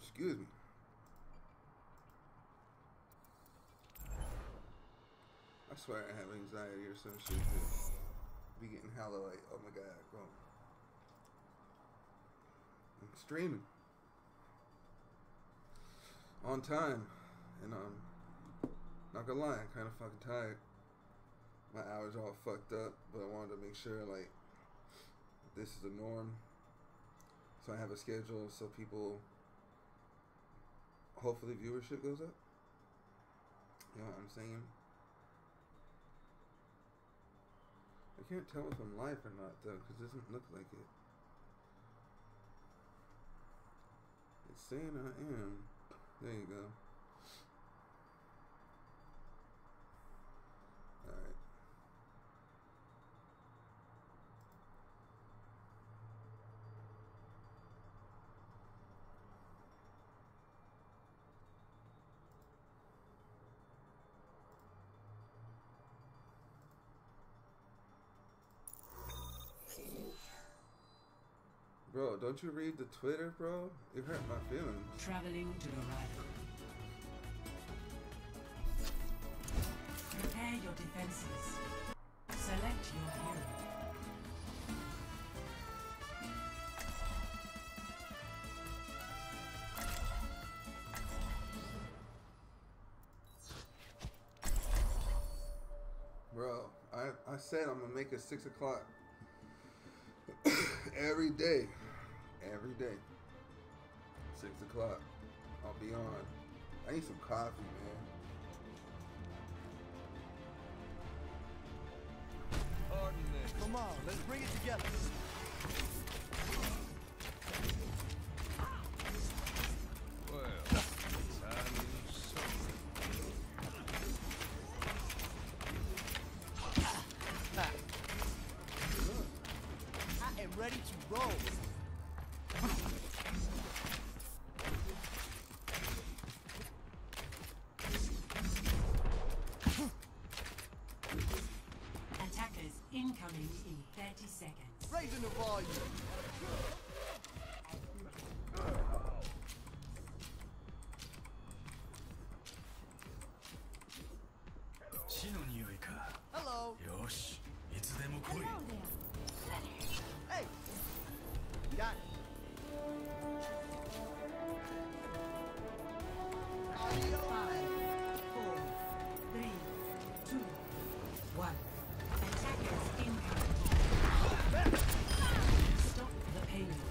Excuse me. I swear I have anxiety or some shit. Just be getting hella like, oh my god, bro. I'm streaming on time, and not gonna lie, I'm kind of fucking tired. My hours are all fucked up, but I wanted to make sure like this is the norm, so I have a schedule so people, hopefully viewership goes up. You know what I'm saying? I can't tell if I'm live or not though, because it doesn't look like it. It's saying I am. There you go. Alright. Bro, don't you read the Twitter, bro? It hurt my feelings. Traveling to Dorado. Prepare your defenses. Select your hero. Bro, I said I'm gonna make it 6 o'clock every day. Every day. 6 o'clock. I'll be on. I need some coffee, man. Come on, let's bring it together. Well, time is something. I am ready to roll. Attackers incoming in 30 seconds. Raising the volume. Hello. Hey. Got it. Audio. 5, 4, 3, 2, 1. Attackers incoming. Stop the payload.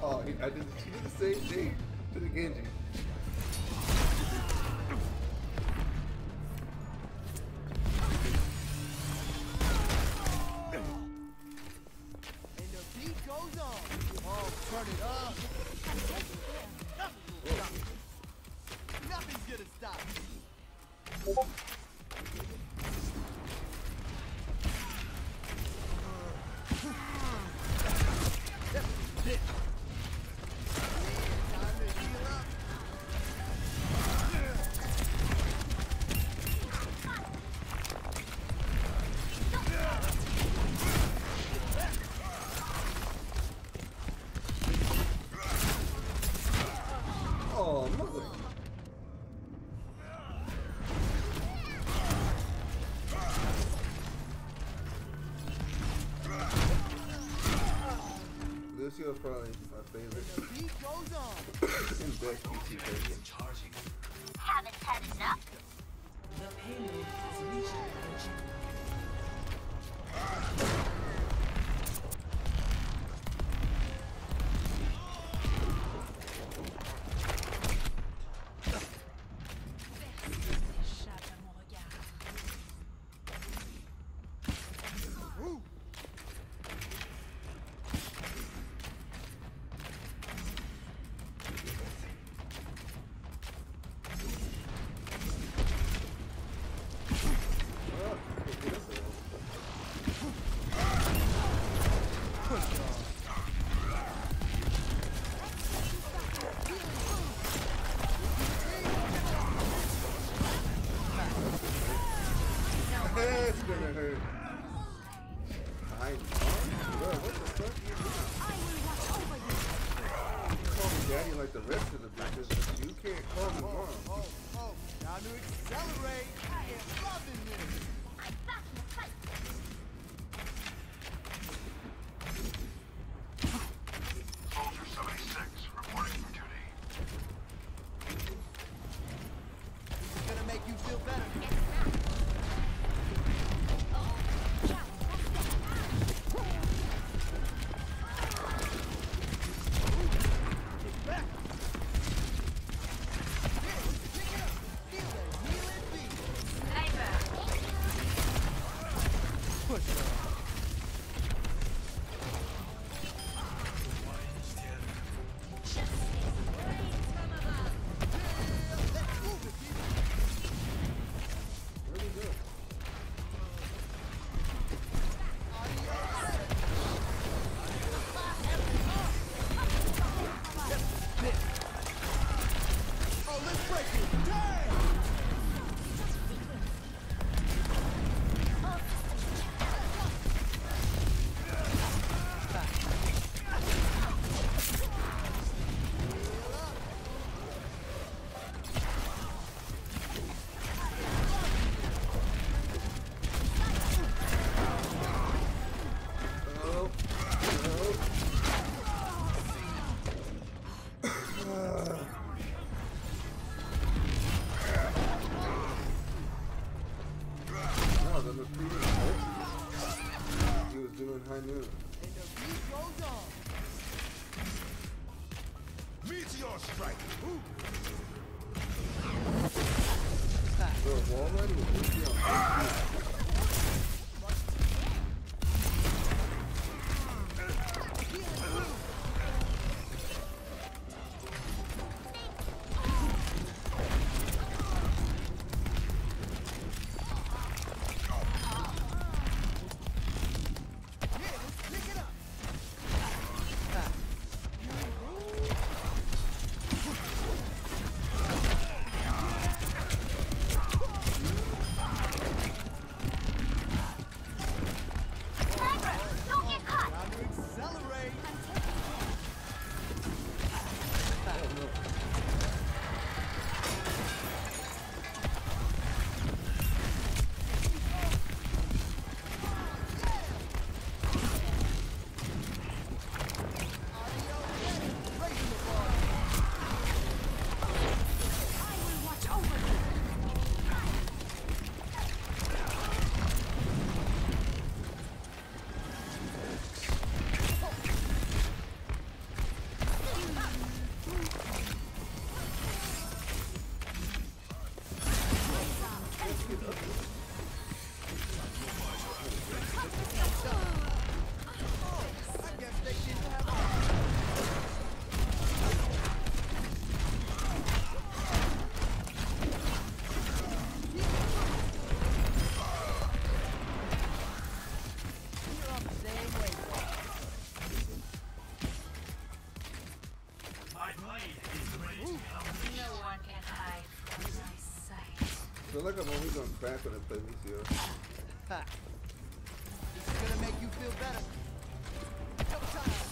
Oh, she did the same thing to the Genji. And the beat goes on. Oh, turn it up. Nothing's gonna stop me. Time to heal up. Oh, mother. Lucio's probably my favorite The beat goes on. and best PC person. Haven't had enough? The payload has reached the checkpoint. That's gonna hurt. Hi, Mom? Bro, what the fuck you doing? I will watch over you. You call me daddy like the rest of the bitches, but you can't call me mom. Oh, time to accelerate. I am loving this. I'm back in the fight. Soldier 76, reporting for duty. This is gonna make you feel better. Get back. Pick it up. Feel that healing beat. Sniper. Push her. Let's move it, people. Where'd he go? Oh, let's break it. Damn! Oh, no, the repeating he was doing high noon. And the beat goes on. Meteor strike! Bro, wall running was easy on Yeah, let's pick it up. Sniper. Don't get caught. Time to accelerate. Raising the bar. I will watch over you. I guess they didn't have We're on the same wavelength. No one can hide from my sight. I feel like I'm always on crack when I play Lucio. Ha. This is gonna make you feel better. Go time.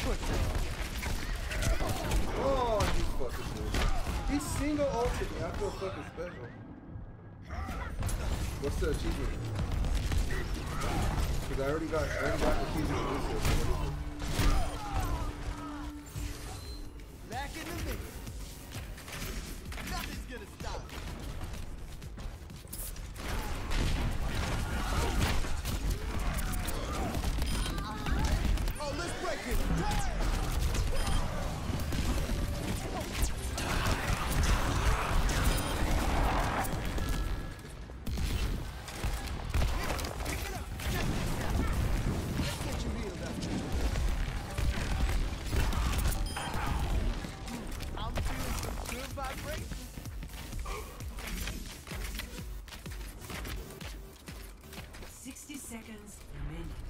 Push it. Oh, you fucking dude. He single ulted me. I feel fucking special. What's the achievement? Because I already got the achievement for Lucio. Back in the mix. Nothing's gonna stop. Oh, let's break it. Let's get you healed up. I'm feeling some good vibrations. Seconds remaining.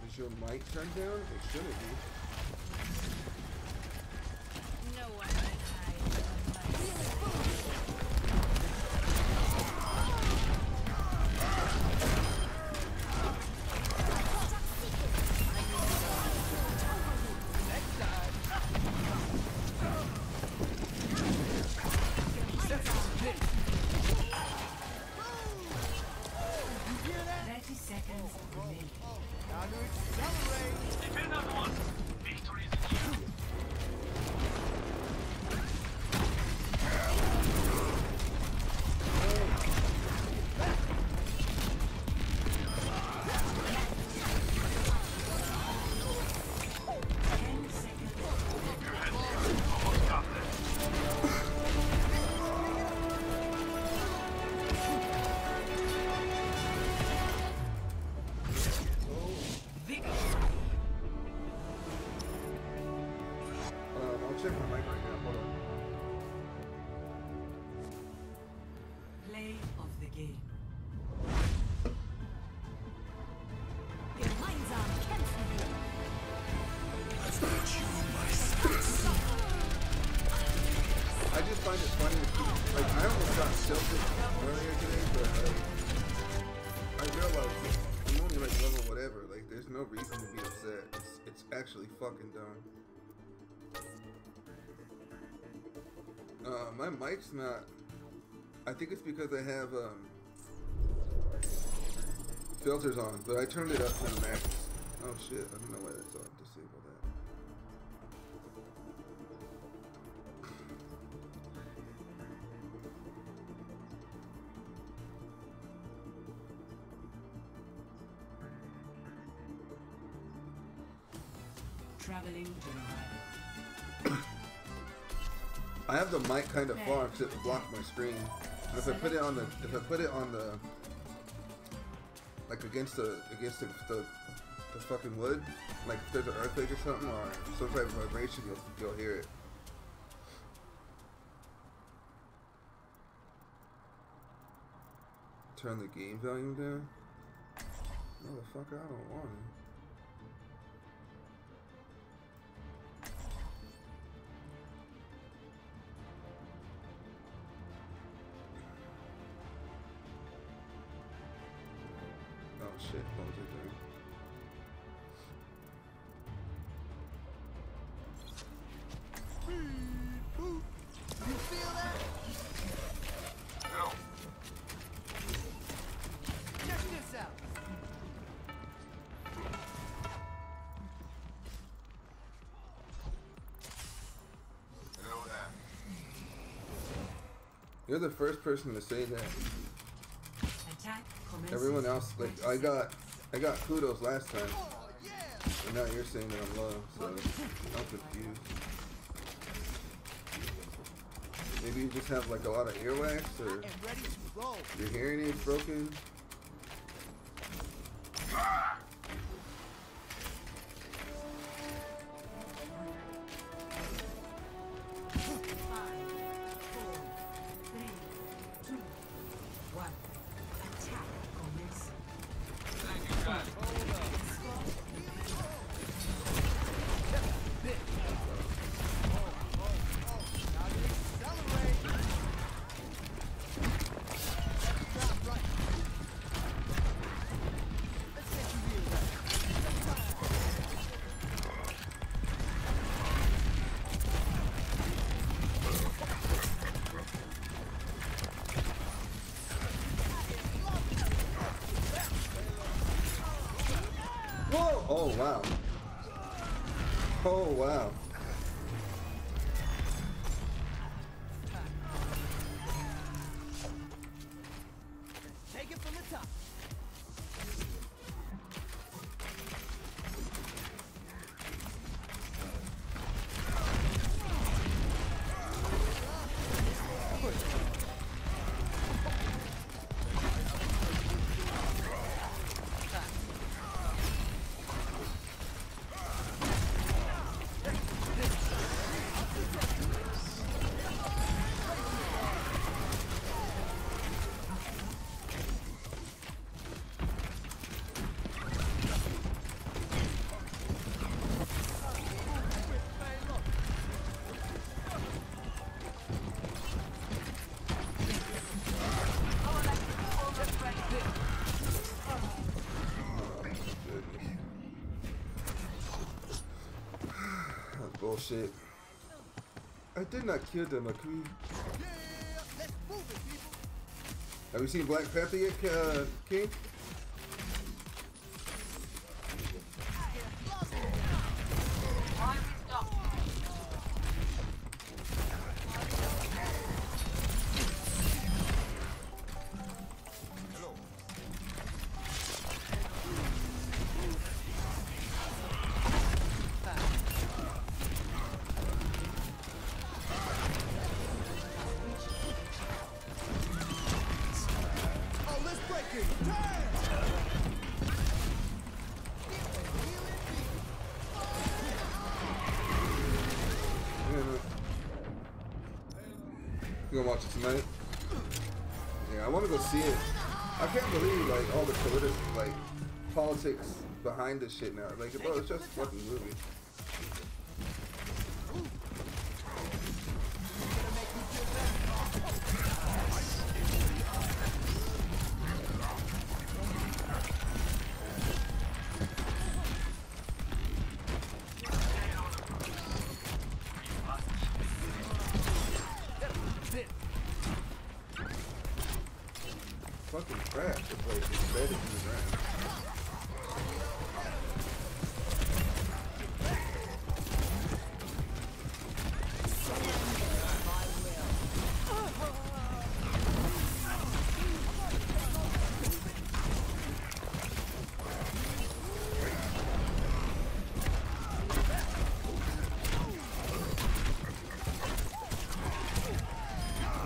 Is your mic turned down? It shouldn't be. one can hide from my sight. Next time. You hear that? 30 seconds remaining. Time to accelerate. Defend us one. Victory is in you. Almost got this. I'll check my mic right now. Hold on. Play of the game. Gemeinsam kämpfen wir. I just find it funny. Like, I almost got tilted earlier today, but I realized I'm only like level whatever. Like, there's no reason to be upset. It's actually fucking dumb. My mic's not. I think it's because I have filters on, but I turned it up to the max. Oh shit! I don't know why that's on. Disable that. Traveling to I have the mic kind of far because it blocked my screen. And if I put it on the, like against the fucking wood, like if there's an earthquake or something or some type of vibration, you'll hear it. Turn the game volume down. Motherfucker, I don't want it. Oh shit, what was it doing? You feel that? No. Check this out. Know that. You're the first person to say that. attack commences. Everyone else, like I got kudos last time, Oh, yeah. and now you're saying that I'm low, so I'm confused. Maybe you just have like a lot of earwax, or And ready to roll. your hearing aid's broken. Now to accelerate. Drop right. Let's get you real. Whoa! Oh wow! Oh wow! Take it from the top. bullshit. I did not kill them, Aku. Yeah, let's move it, people. Have you seen Black Panther yet, King? Why we stop? Oh, let's break it. Turn. You gonna watch it tonight? Yeah, I want to go see it. I can't believe like all the politics behind this shit now. Like, bro, it's just a fucking movie. Fucking crap. The place is better than the ground.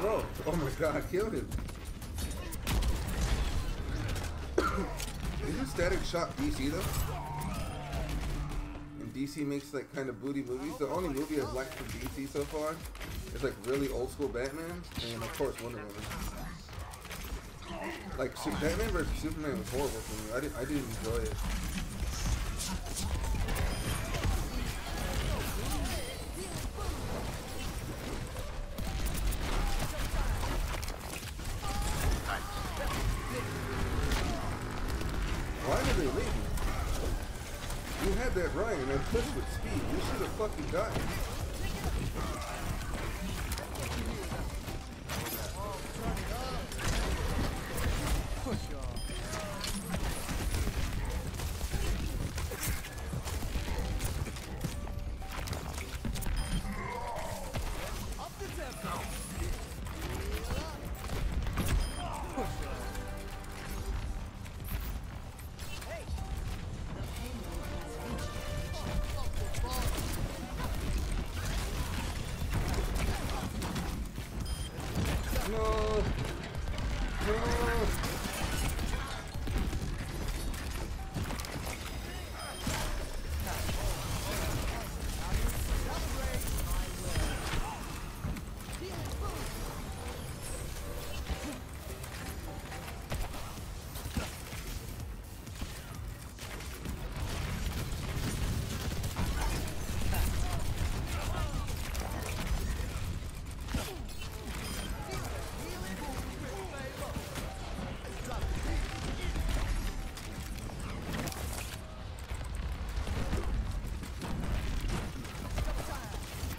Bro, oh my god, I killed him. Isn't Static Shock DC though? And DC makes like kind of booty movies. The only movie I've liked from DC so far is like really old school Batman and of course Wonder Woman. Like Batman vs Superman was horrible for me. I didn't enjoy it. Why did they leave me? You had that right and then pushed with speed. You should have fucking gotten it. Push y'all. Up the tempo. Push y'all. No. No.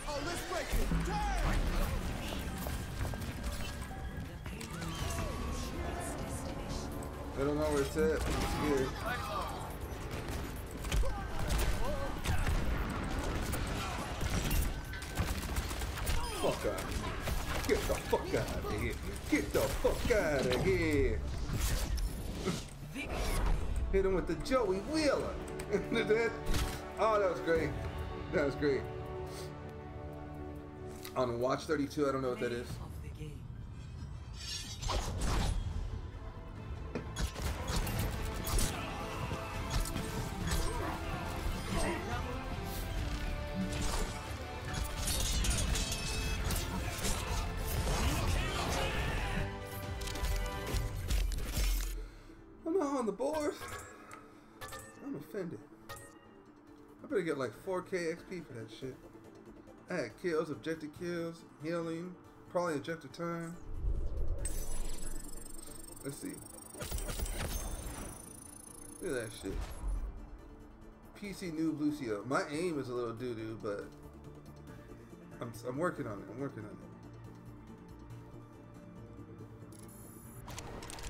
Oh, let's break it. Turn. I don't know where it's at. I'm scared. Fuck out. Get the fuck out of here. Get the fuck out of here. Hit him with the Joey Wheeler. Oh, that was great. That was great. On Watch 32, I don't know what that is. I'm not on the board. I'm offended. I better get like 4K XP for that shit. I had kills, objective kills, healing, probably objective time. Let's see. Look at that shit. PC Noob Lucio. My aim is a little doo-doo, but I'm working on it. I'm working on it.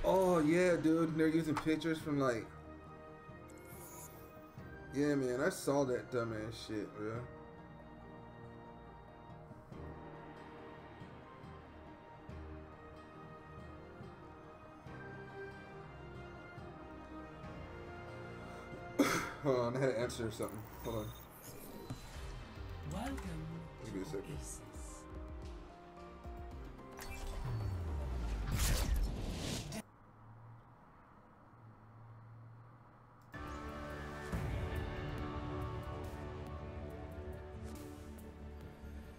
Oh yeah, dude. They're using pictures from like. Yeah, man. I saw that dumbass shit, bro. Hold on, I had to answer something. Hold on. Welcome Give me a second. Oasis.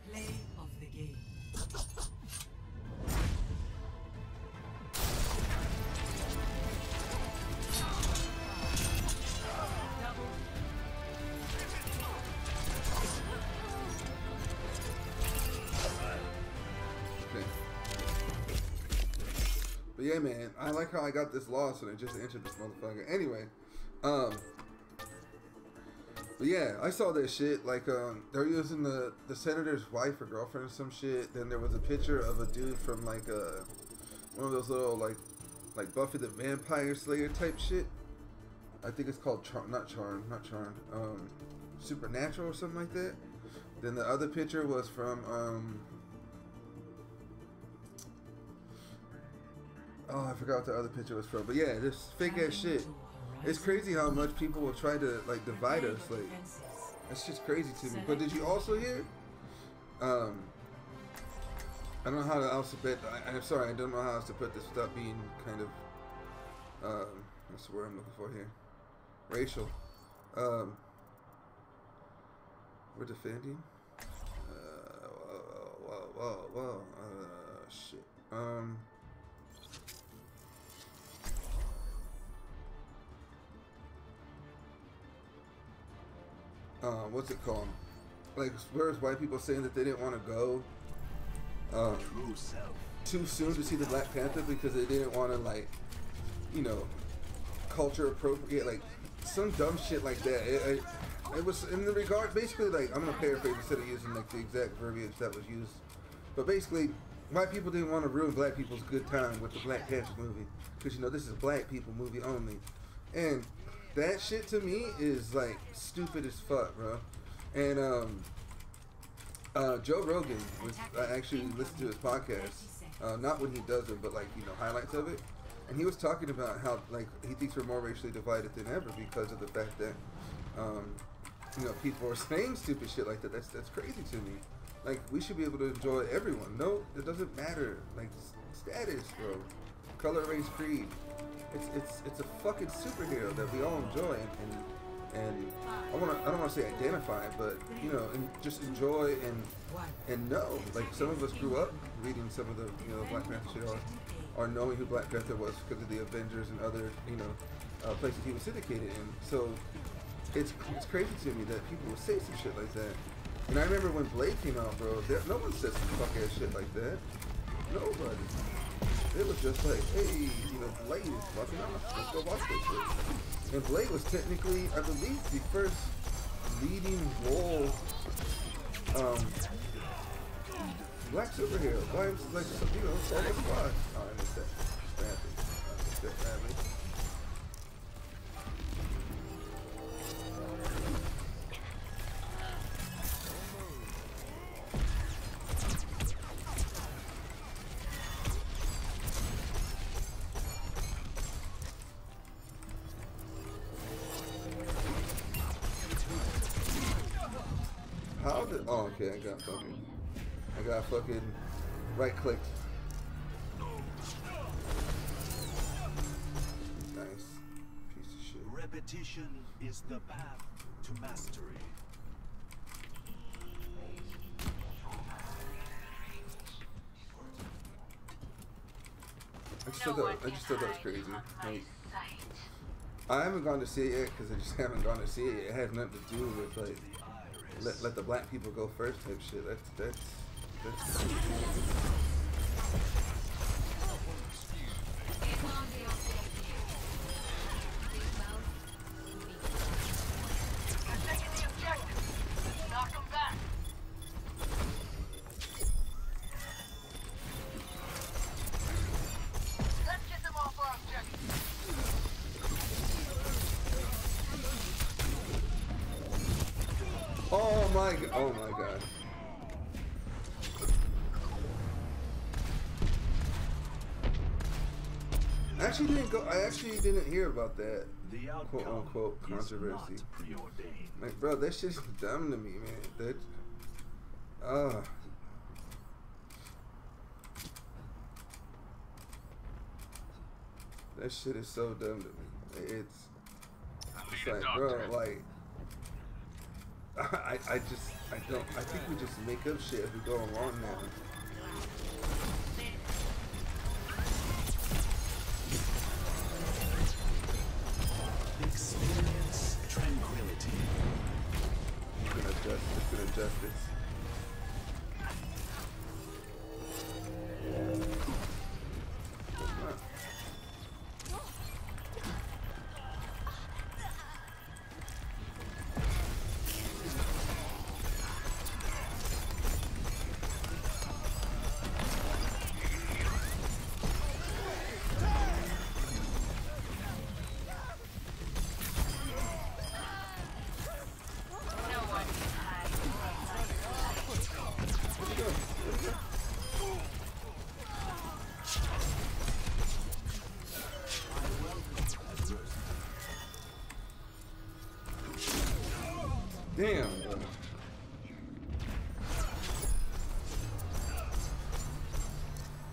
Play of the game. Okay. But yeah, man, I like how I got this loss and I just entered this motherfucker. Anyway, but yeah, I saw that shit. Like, they're using the senator's wife or girlfriend or some shit. Then there was a picture of a dude from like one of those little like Buffy the Vampire Slayer type shit. I think it's called not Charmed, Supernatural or something like that. Then the other picture was from oh, I forgot what the other picture was from. But yeah, this fake ass shit. It's crazy how much people will try to like divide us. Like, that's just crazy to me. But did you also hear? I don't know how else to put. I'm sorry, I don't know how else to put this without being kind of what's the word I'm looking for here? Racial. We're defending. Whoa. Shit. What's it called? Like, where's white people saying that they didn't want to go too soon to see the Black Panther because they didn't want to, like, you know, culture appropriate, like some dumb shit like that. It was in the regard, basically, like, I'm gonna paraphrase instead of using like the exact verbiage that was used, but basically, white people didn't want to ruin black people's good time with the Black Panther movie because, you know, this is black people movie only, and that shit to me is like stupid as fuck, bro. And Joe Rogan I actually listened to his podcast, not when he does it, but like, you know, highlights of it. And he was talking about how, like, he thinks we're more racially divided than ever because of the fact that, you know, people are saying stupid shit like that. That's crazy to me. Like, we should be able to enjoy everyone. No, it doesn't matter. Like, status, bro. Color, race, creed. It's a fucking superhero that we all enjoy, and I don't want to say identify, but, you know, and just enjoy and know. Like, some of us grew up reading some of the, you know, Black Panther shit, or knowing who Black Panther was because of the Avengers and other, you know, places he was syndicated in. So it's crazy to me that people would say some shit like that. And I remember when Blade came out, bro, no one said some fuck ass shit like that. Nobody. It was just like, hey, you know, Blade is fucking awesome. Let's go watch this shit. And Blade was technically, I believe, the first leading role black superhero. Why, like, you know, solo squad. Oh, I missed that. I missed that badly. How did? Oh, okay. I got fucking right clicked. Nice piece of shit. Repetition is the path to mastery. I just thought that was crazy. Like, I haven't gone to see it yet because I just haven't gone to see it yet. It has nothing to do with like let the black people go first type shit. That's Oh my god. Oh my god. I actually didn't hear about that The quote outcome unquote is controversy. not preordained. Like, bro, that shit's dumb to me, man. That shit is so dumb to me. It's like, bro, like, I think we just make up shit as we go along now. Experience tranquility. It's gonna adjust this. No one can hide Damn, bro.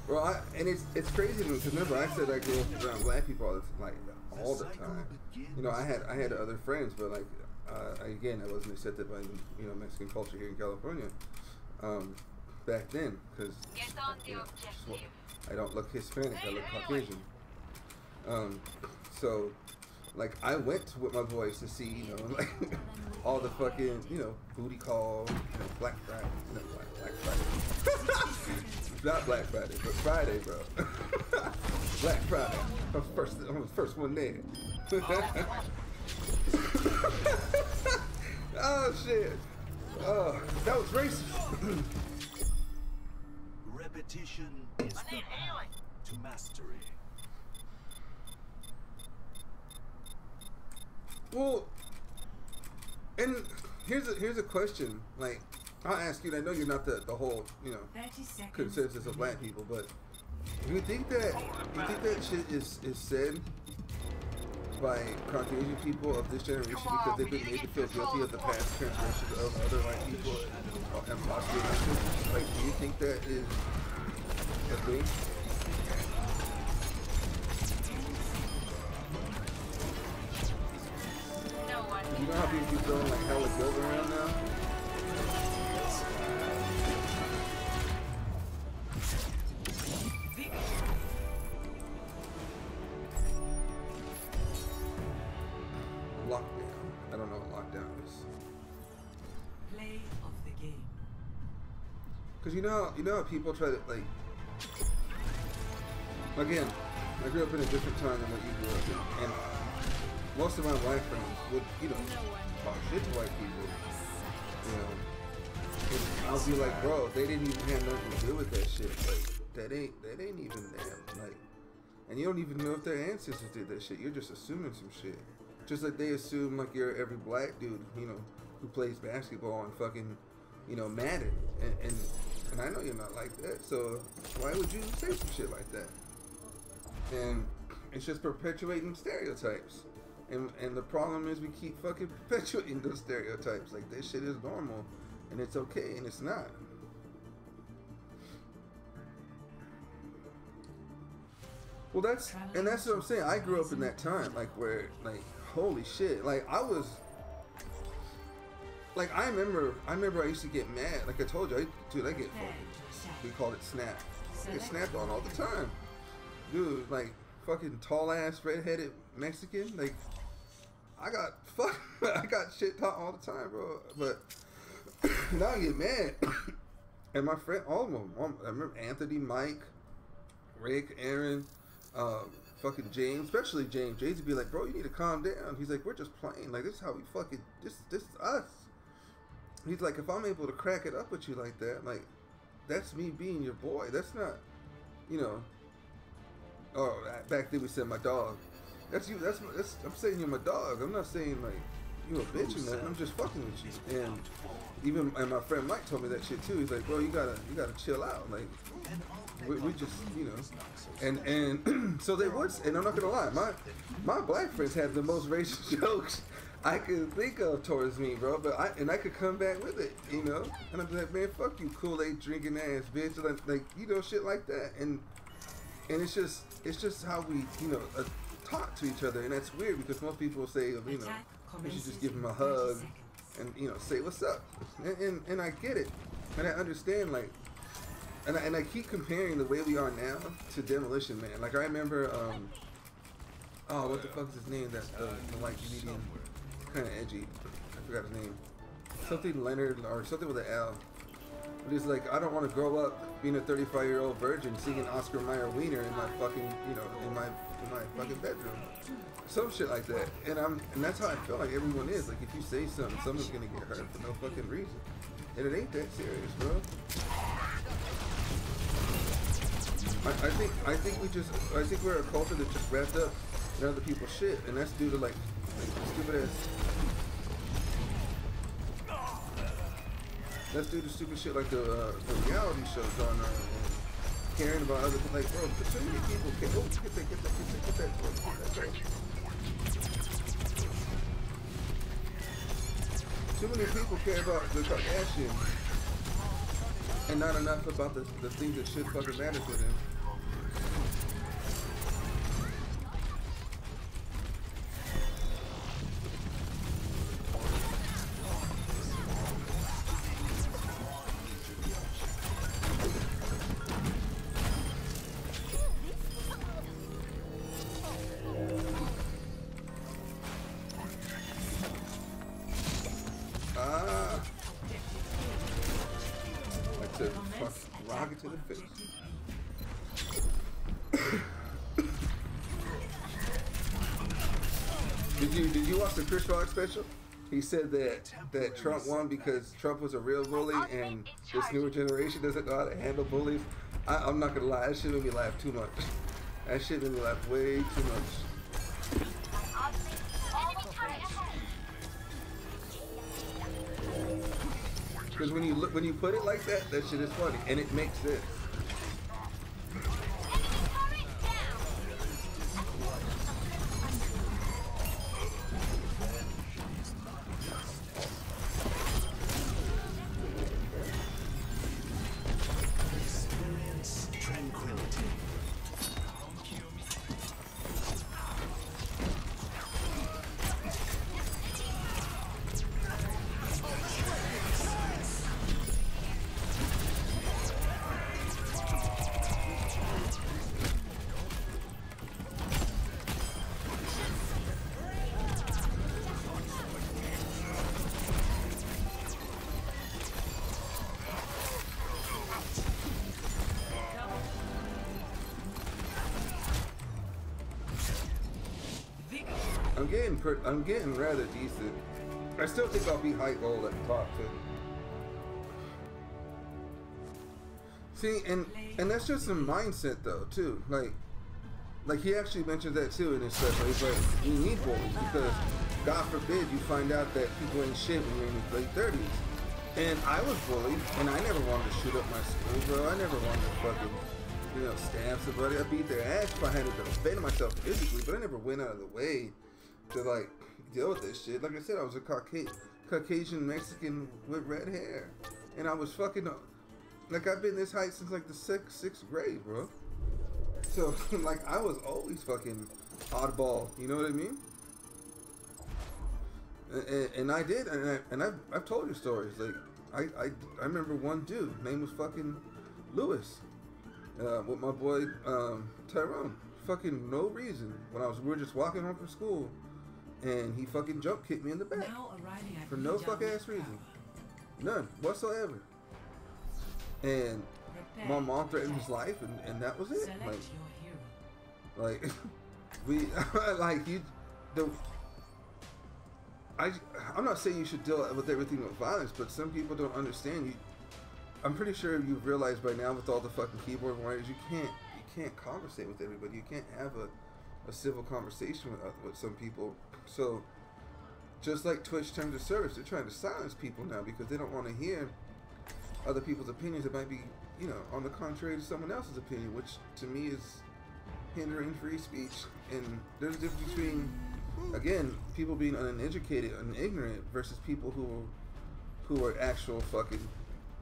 Bro, and it's crazy because remember I said I grew up around black people all the time. You know, I had other friends, but like again, I wasn't accepted by Mexican culture here in California back then because Get on the objective. I don't look Hispanic, I look Caucasian. So like I went with my boys to see like all the fucking booty call, Black Friday, Black Friday. Not Black Friday, but Friday, bro. Black Friday. I was the first one there. Oh shit. Oh, that was racist. Repetition is the path to mastery. Well, and here's a question. Like, I'll ask you. And I know you're not the whole 30 seconds. consensus of black people, but do you think that shit is said by Caucasian people of this generation because they've been made to feel guilty of the past transgressions of other white people and possibly Asians? Like, do you think that is a thing? No one You know how people keep throwing like hella guilt around now? Lockdown. I don't know what lockdown is. Play of the game. Cause you know how people try to like. Again, I grew up in a different time than what you grew up in, and most of my black friends would talk shit to white people. And I'll be like, bro, they didn't even have nothing to do with that shit. Like that ain't even them. Like, and you don't even know if their ancestors did that shit. You're just assuming some shit. Just like they assume like you're every black dude, who plays basketball and fucking, Madden. And I know you're not like that. So why would you say some shit like that? And it's just perpetuating stereotypes. And the problem is we keep fucking perpetuating those stereotypes. Like this shit is normal and it's okay and it's not. Well, that's what I'm saying. I grew up in that time, like where, like, holy shit, like I was, like I remember I used to get mad. Like I told you, I get fucking, we called it snap. I get snapped on all the time, dude. Like fucking tall ass redheaded Mexican. Like I got shit taught all the time, bro. But now I get mad. And my friend, all of them, I remember Anthony, Mike, Rick, Aaron. Fucking James, especially James. James would be like, bro, you need to calm down. He's like, we're just playing. Like, this is how we fucking, this is us. He's like, if I'm able to crack it up with you like that, like, that's me being your boy. That's not, oh, back then we said my dog. That's you, I'm saying you're my dog. I'm not saying, like, you a bitch and nothing. I'm just fucking with you. And my friend Mike told me that shit too. He's like, bro, you gotta chill out. Like, we just, you know, and so they would. And I'm not gonna lie, my black friends had the most racist jokes I could think of towards me, bro. But I could come back with it, you know. And I'm like, man, fuck you, Kool-Aid drinking ass bitch, like you know, shit like that. And it's just how we, you know, talk to each other, and that's weird because most people say, you know, you should just give him a hug and, you know, say what's up. And I get it, and I understand, like, and I keep comparing the way we are now to Demolition Man. Like, I remember, oh, what the fuck is his name? That the white comedian, kind of edgy. I forgot his name. Something Leonard or something with an L. But he's like, I don't want to grow up being a 35-year-old virgin singing Oscar Mayer Wiener in my fucking, you know, in my fucking bedroom. Some shit like that. And that's how I feel like everyone is. Like, if you say something, someone's gonna get hurt for no fucking reason. And it ain't that serious, bro. I think we're a culture that just wrapped up in other people's shit, and that's due to like stupid ass. That's due to stupid shit like the reality shows on and caring about other people. Like, bro, too many people care. Oh, get that. Too many people care about the Kardashians and not enough about the things that should fucking matter to them. Rocket to the face. Did you watch the Chris Rock special? He said that Trump won because Trump was a real bully and this newer generation doesn't know how to handle bullies. I'm not gonna lie, that shit made me laugh too much. That shit made me laugh way too much. Because when you put it like that, that shit is funny and it makes sense. Experience tranquility. I'm getting rather decent. I still think I'll be high gold at the top too. See, and that's just some mindset though too. Like he actually mentioned that too in his special. He's like, you need bullies because God forbid you find out that people ain't shit when you're in your late 30s. And I was bullied, and I never wanted to shoot up my school, bro. I never wanted to fucking, you know, stab somebody. I beat their ass if I had to defend myself physically, but I never went out of the way to like deal with this shit. Like I said, I was a Caucasian Mexican with red hair, and I was fucking like I've been this height since like the sixth grade, bro. So like I was always fucking oddball, you know what I mean? And I did, and I've told you stories. Like I remember one dude name was fucking Lewis, with my boy Tyrone. Fucking no reason. We were just walking home from school, and he fucking jump kicked me in the back for no fuck ass reason, none whatsoever. And my mom threatened his life, and that was it. Like we like you. I'm not saying you should deal with everything with violence, but some people don't understand. I'm pretty sure you've realized by now with all the fucking keyboard warriors, you can't conversate with everybody. You can't have a civil conversation with some people. So just like Twitch terms of service, they're trying to silence people now because they don't want to hear other people's opinions that might be, you know, on the contrary to someone else's opinion, which to me is hindering free speech. And there's a difference between, again, people being uneducated and ignorant versus people who are actual fucking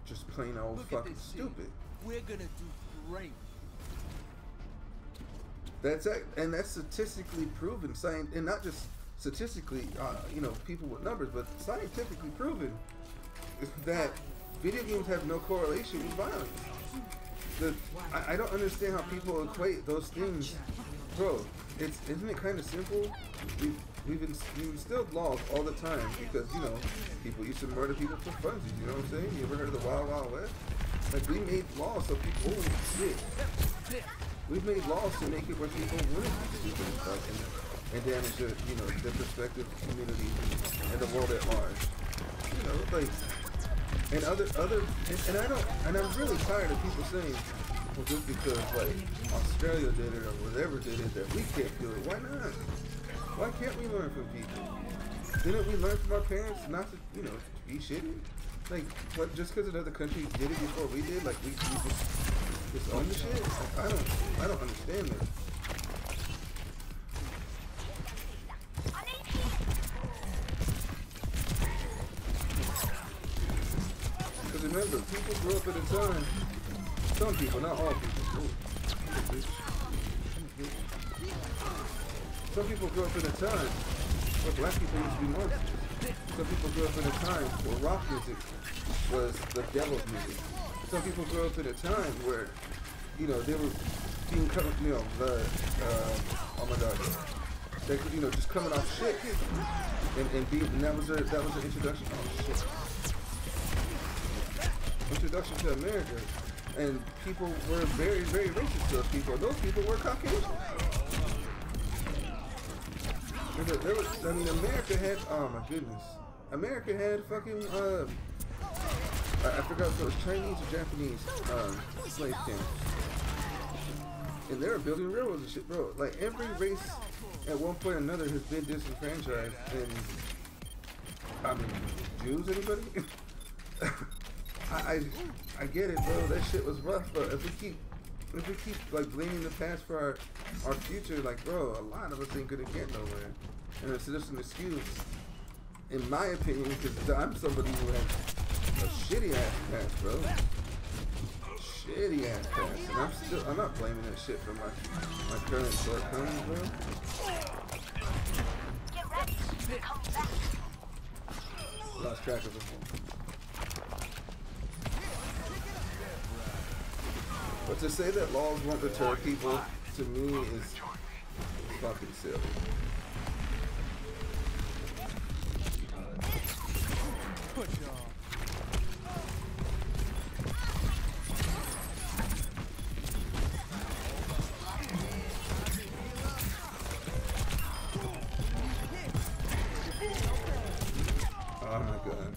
just plain old Look at fucking this shit. stupid. We're gonna do great. That's statistically proven, and not just statistically, you know, people with numbers, but scientifically proven that video games have no correlation with violence. I don't understand how people equate those things, bro. Isn't it kind of simple? We've instilled laws all the time because, you know, people used to murder people for funsies. You know what I'm saying? You ever heard of the Wild Wild West? Like, we made laws so people, oh shit. We've made laws to make it where people wouldn't be stupid and stuff and damage their, you know, their prospective communities and the world at large. You know, like, and I'm really tired of people saying, well, just because like Australia did it or whatever did it, that we can't do it. Why not? Why can't we learn from people? Didn't we learn from our parents not to, you know, be shitty? Like, what? Just because another country did it before we did, like we just own the shit? Like, I don't understand that. Because remember, people grew up at a time. Some people, not all people. Some people grew up in a time where black people used to be monsters. Some people grew up in a time where rock music was the devil's music. Some people grew up in a time where, you know, they were being cut, you know, oh my god, they, you know, just coming off shit, and that was their introduction. Oh shit. Introduction to America, and people were very, very racist to those people. Those people were Caucasian. I mean, America had, oh my goodness, America had fucking, I forgot if it was Chinese or Japanese, slave camps. And they were building railroads and shit, bro. Like, every race at one point or another has been disenfranchised, and, I mean, Jews, anybody? I get it, bro. That shit was rough, but if we keep like blaming the past for our future, like, bro, a lot of us ain't gonna get nowhere. And it's just an excuse, in my opinion, because I'm somebody who has a shitty ass past, bro. Shitty ass past, and I'm not blaming that shit for my current shortcomings, bro. Get ready. Come back. Lost track of it. But to say that laws won't deter people, to me, is fucking silly. Oh my god.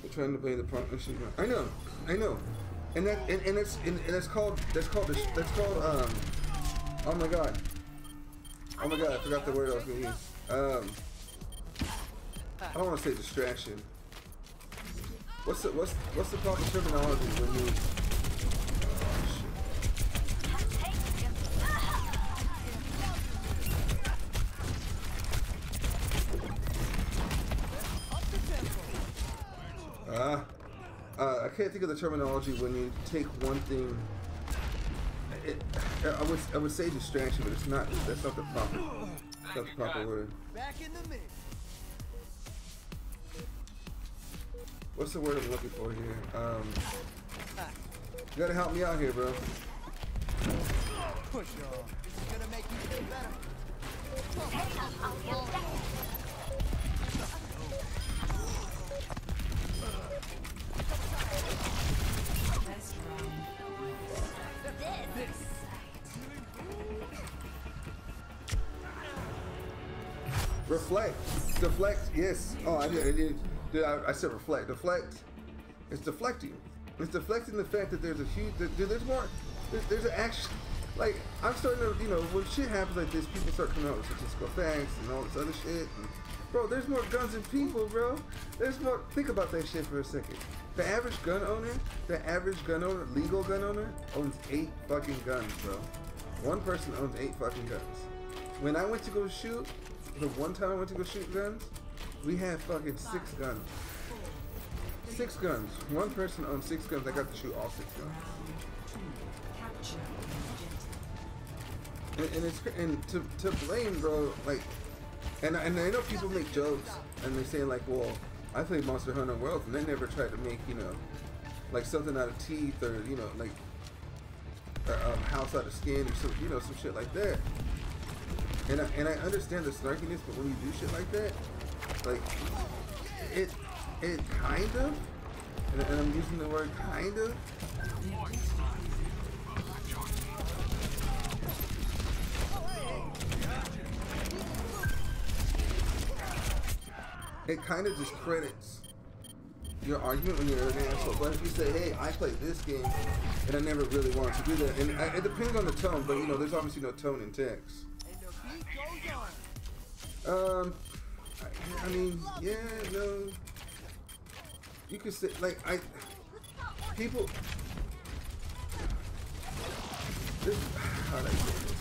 They're trying to blame the partnership. I know. And that's called oh my god, I forgot the word I was gonna use. I don't want to say distraction. What's the proper terminology when you, oh shit. I can't think of the terminology when you take one thing. I would say distraction, but it's not. That's not the proper word. Back in the mix. What's the word I'm looking for here? You gotta help me out here, bro. Push on. This is gonna make you feel better. Best round. Reflect, deflect. Yes. Oh, I did. I said reflect. Deflect. It's deflecting. It's deflecting the fact that there's a huge. There's more. There's an action. Like, I'm starting to, you know, when shit happens like this, people start coming out with statistical facts and all this other shit. Bro, there's more guns than people, bro. There's more. Think about that shit for a second. The average gun owner, legal gun owner, owns 8 fucking guns, bro. One person owns 8 fucking guns. When I went to go shoot, the one time I went to go shoot guns, we had fucking 6 guns. 6 guns. One person owns 6 guns. I got to shoot all 6 guns. And to blame, bro, like, and I know people make jokes and they say like, well, I played Monster Hunter World and they never tried to make, you know, like something out of teeth or, you know, like a house out of skin or some, you know, some shit like that. And I understand the snarkiness, but when you do shit like that, like it kind of, and I'm using the word kind of. It kind of discredits your argument when you're an asshole. But if you say, hey, I played this game and I never really wanted to do that, and it depends on the tone, but you know, there's obviously no tone in text. I mean, yeah, no. You could say, like, people. How'd I say this?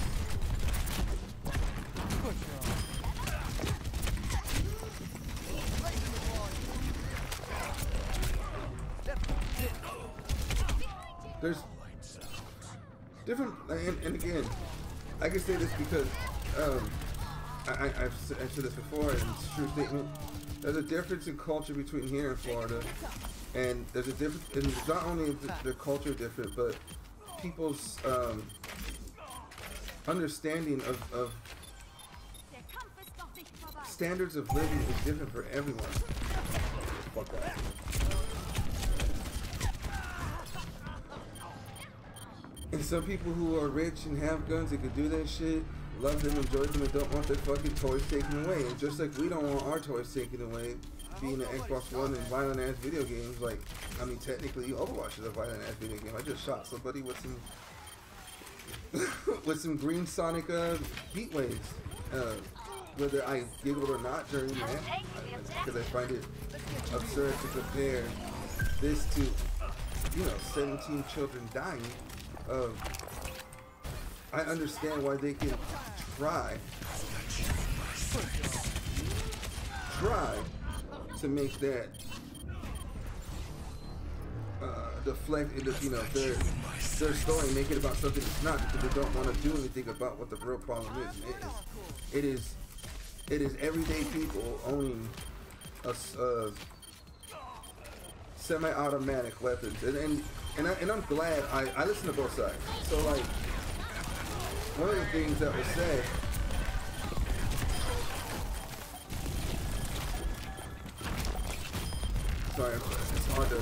There's different, and again, I can say this because I've said this before, and it's a true statement. There's a difference in culture between here and Florida, and there's a difference. And it's not only the culture different, but people's understanding of standards of living is different for everyone. Fuck that. And some people who are rich and have guns, they could do that shit, love them, enjoy them, and don't want their fucking toys taken away. And just like we don't want our toys taken away, being an Xbox One and violent ass video games, like, I mean, technically Overwatch is a violent ass video game. I just shot somebody with some with some green Sonic heat waves. Whether I giggled or not during that, because I find it absurd to compare this to, you know, 17 children dying. I understand why they can try to make that deflect into, you know, their story, make it about something it's not, because they don't want to do anything about what the real problem is. It is everyday people owning a semi-automatic weapons, and I'm glad I listen to both sides. So like, one of the things that was said, sorry, it's hard to.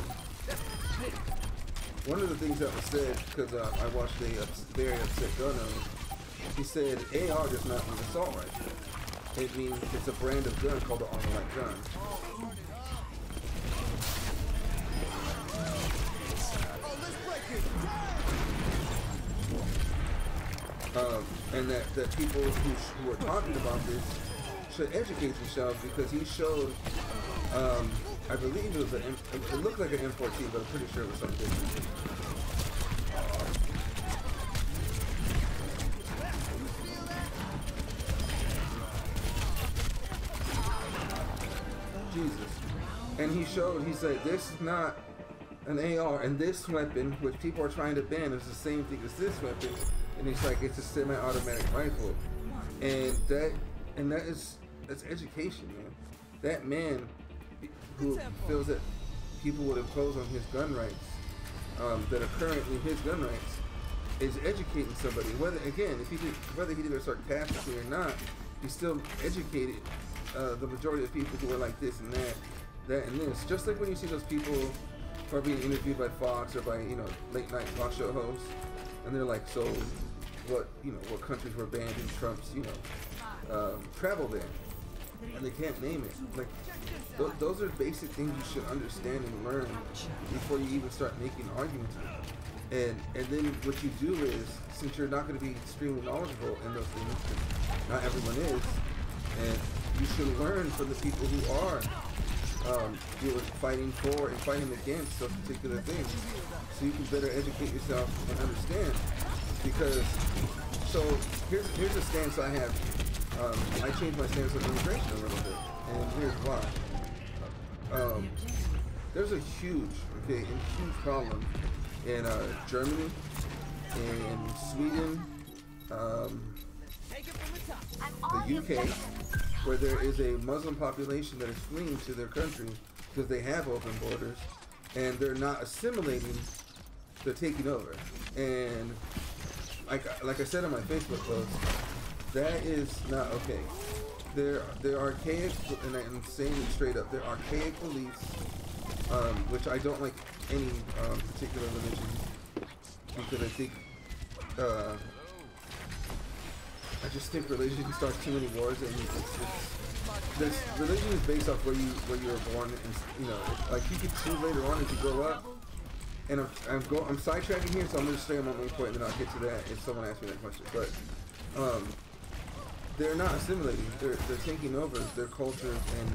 One of the things that was said, because I watched a very upset gun owner, he said AR does not mean assault rifle. It means it's a brand of gun called the Armor Light gun. And that people who are talking about this should educate themselves, because he showed, I believe it was it looked like an M14, but I'm pretty sure it was something different. Jesus. And he said, this is not an AR, and this weapon, which people are trying to ban, is the same thing as this weapon. And he's like, it's a semi-automatic rifle. And that's education, man. That man who feels that people would impose on his gun rights, that are currently his gun rights, is educating somebody. Whether he did it sarcastically or not, he still educated the majority of people who are like this and that and this. Just like when you see those people who are being interviewed by Fox or by, you know, late night talk show hosts, and they're like, so what countries were banned in Trump's, you know, travel ban, and they can't name it. Like, those are basic things you should understand and learn before you even start making arguments. And then what you do is, since you're not going to be extremely knowledgeable in those things, not everyone is, and you should learn from the people who are fighting for and fighting against a particular thing, so you can better educate yourself and understand. Because, so here's a stance I have. I changed my stance on immigration a little bit, and here's why. There's a huge problem in Germany, in Sweden, the UK, where there is a Muslim population that is fleeing to their country because they have open borders, and they're not assimilating, they're taking over. And like I said on my Facebook post, that is not okay. They're archaic, and I'm saying it straight up, they're archaic beliefs, which I don't like any particular religion, because I think I just think religion starts too many wars, and this religion is based off where you were born, and you know, like you can choose later on as you grow up. And I'm sidetracking here, so I'm gonna stay on my main point, and then I'll get to that if someone asks me that question. But they're not assimilating; they're taking over their culture and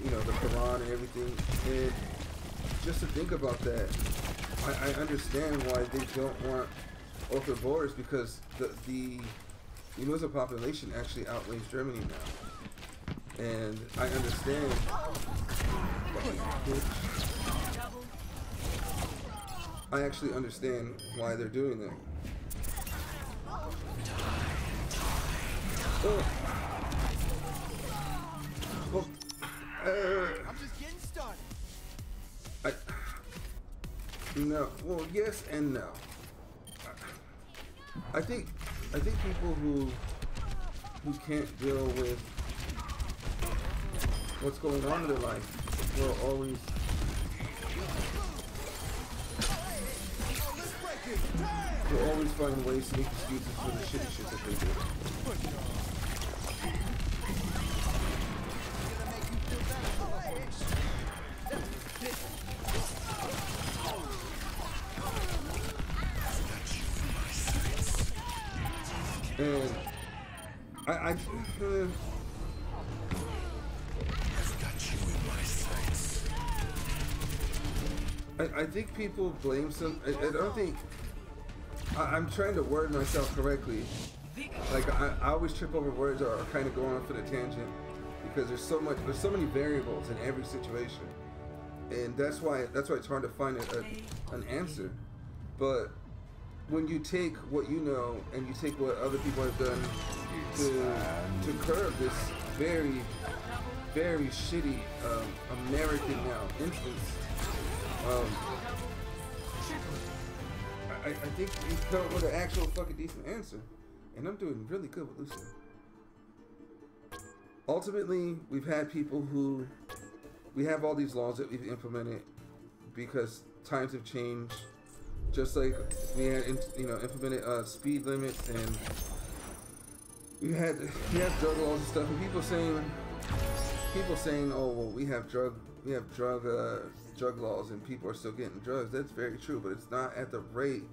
you know, the Quran and everything. And just to think about that, I understand why they don't want open borders, because the Muslim population actually outweighs Germany now, and I understand. I actually understand why they're doing that. I'm just getting started. No. Well, yes and no. I think people who can't deal with what's going on in their life will always find ways to make excuses for the shitty shit that they do. And I think people blame some. I don't think. I'm trying to word myself correctly. Like I always trip over words or kind of go on for the tangent, because there's so many variables in every situation, and that's why it's hard to find an answer. But when you take what you know and you take what other people have done to curb this very, very shitty American now influence, I think you come up with an actual fucking decent answer, and I'm doing really good with Lucy. Ultimately, we've had people who, we have all these laws that we've implemented because times have changed. Just like we had, implemented speed limits, and we have drug laws and stuff, and people saying, oh well, we have drug laws and people are still getting drugs. That's very true, but it's not at the rate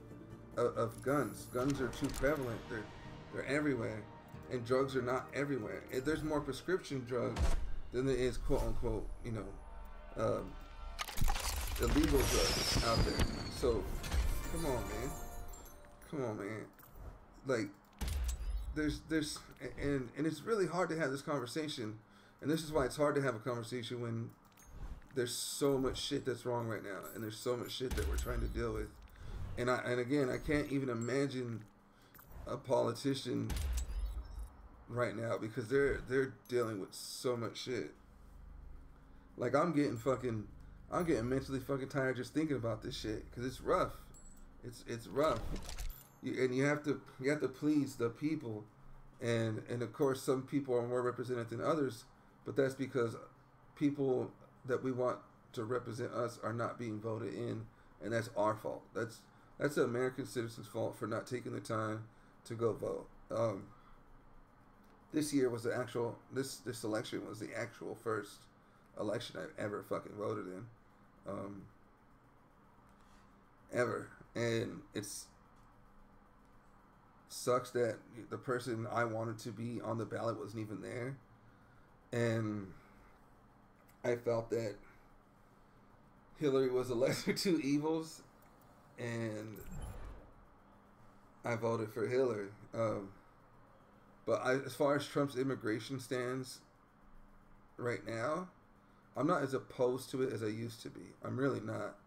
of guns. Guns are too prevalent. They're everywhere, and drugs are not everywhere. There's more prescription drugs than there is quote unquote, illegal drugs out there. So come on, man. Like there's and it's really hard to have this conversation, and this is why it's hard to have a conversation when there's so much shit that's wrong right now, and there's so much shit that we're trying to deal with. And again, I can't even imagine a politician right now, because they're dealing with so much shit. Like I'm getting mentally fucking tired just thinking about this shit, because it's rough. It's rough. You have to please the people, and of course some people are more represented than others, but that's because people that we want to represent us are not being voted in, and that's our fault. That's the American citizens' fault for not taking the time to go vote. This year was this election was the actual first election I've ever fucking voted in, ever, and it's sucks that the person I wanted to be on the ballot wasn't even there. and I felt that Hillary was the lesser two evils, and I voted for Hillary. But as far as Trump's immigration stands right now, I'm not as opposed to it as I used to be. I'm really not.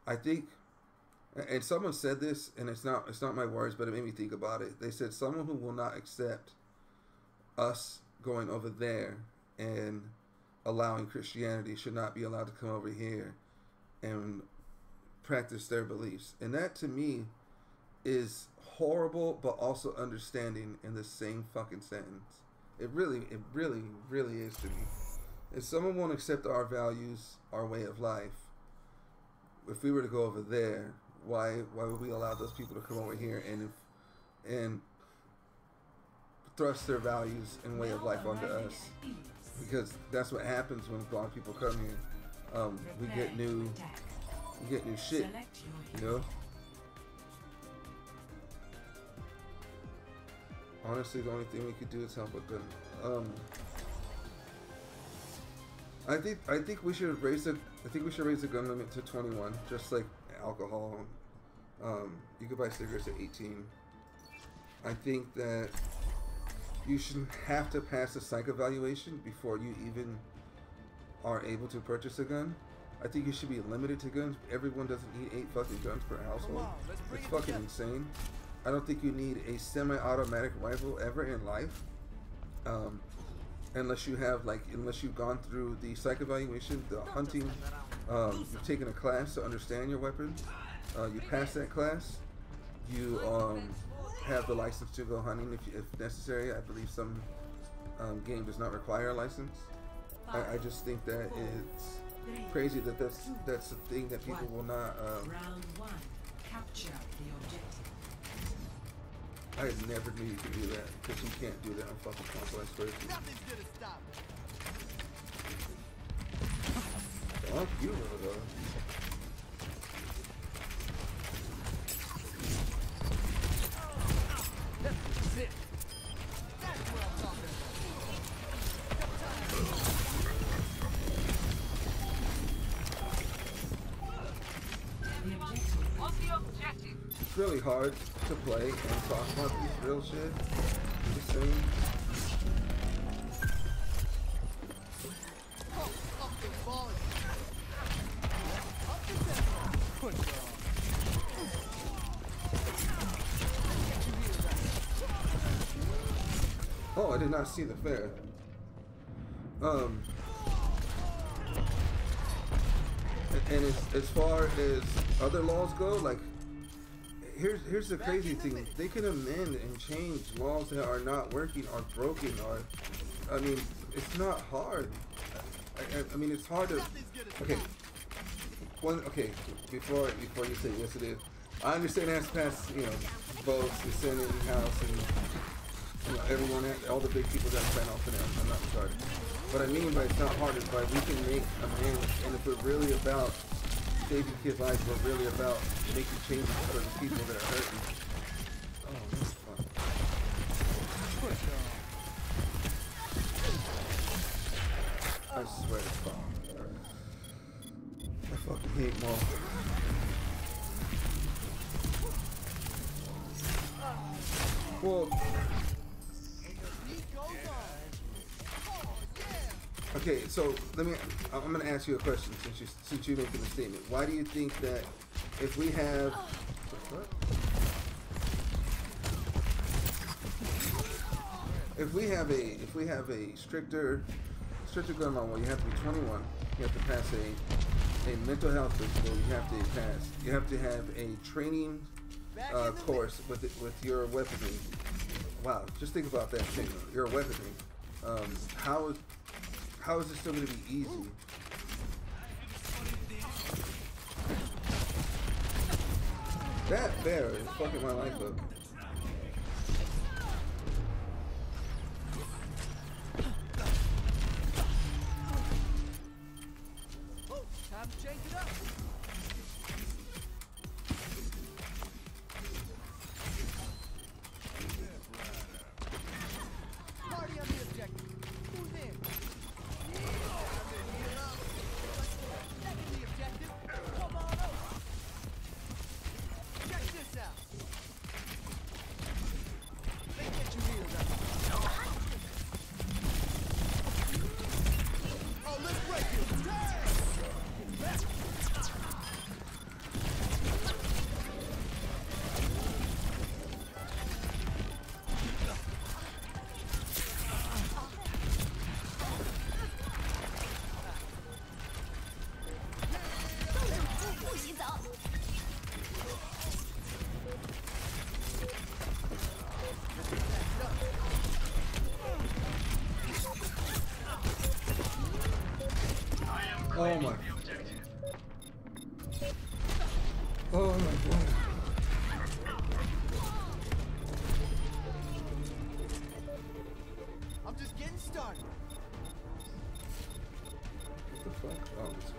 I think, and someone said this, and it's not my words, but it made me think about it. They said someone who will not accept us going over there and allowing Christianity should not be allowed to come over here and practice their beliefs. And that to me is horrible, but also understanding in the same fucking sentence. It really is to me. If someone won't accept our values, our way of life, if we were to go over there, why would we allow those people to come over here and thrust their values and way of life onto us? Because that's what happens when black people come here. We get new shit, you know. Honestly, the only thing we could do is help with them. I think we should raise the gun limit to 21, just like alcohol. You could buy cigarettes at 18. I think that you shouldn't have to pass a psych evaluation before you even are able to purchase a gun. I think you should be limited to guns. Everyone doesn't need 8 fucking guns per household. It's fucking insane. I don't think you need a semi-automatic rifle ever in life, unless you've gone through the psych evaluation, the hunting. You've taken a class to understand your weapon. You pass that class. You have the license to go hunting if necessary. I believe some game does not require a license. I just think that it's crazy that that's the thing that people will not. Round 1. Capture the objective. I never knew you could do that, because you can't do that on fucking console. I swear to you. Nothing's gonna stop me. Fuck you, though. That's it. That's what I'm talking The objective. What's the objective? It's really hard to play and talk about this real shit. Just saying. Up the ball. Up the tempo. Push it on. Oh, I did not see the fair. And as far as other laws go, like, here's the crazy thing: they can amend and change laws that are not working or broken, or, I mean, it's not hard. I mean, it's hard to. Okay. Before you say yes, it is. I understand it has to pass, votes, the Senate and House, and everyone, all the big people got to sign off on it. I'm not retarded. What I mean by it's not hard is by we can make amends, and if we're really about saving kids' lives, we're really about making changes for the people that are hurting. Oh, that's fun. I swear to God. I fucking hate Maul. Well, okay, so I'm gonna ask you a question since you're making a statement. Why do you think that if we have if we have a stricter gun law, well, you have to be 21, you have to pass a mental health physical, you have to have a training course with your weaponry. Wow, just think about that thing. Your weaponry. How is it still going to be easy? That bear is fucking my life up. Time to change it up. Party on the objective. Oh my god. I'm just getting started. What the fuck? Oh, this way.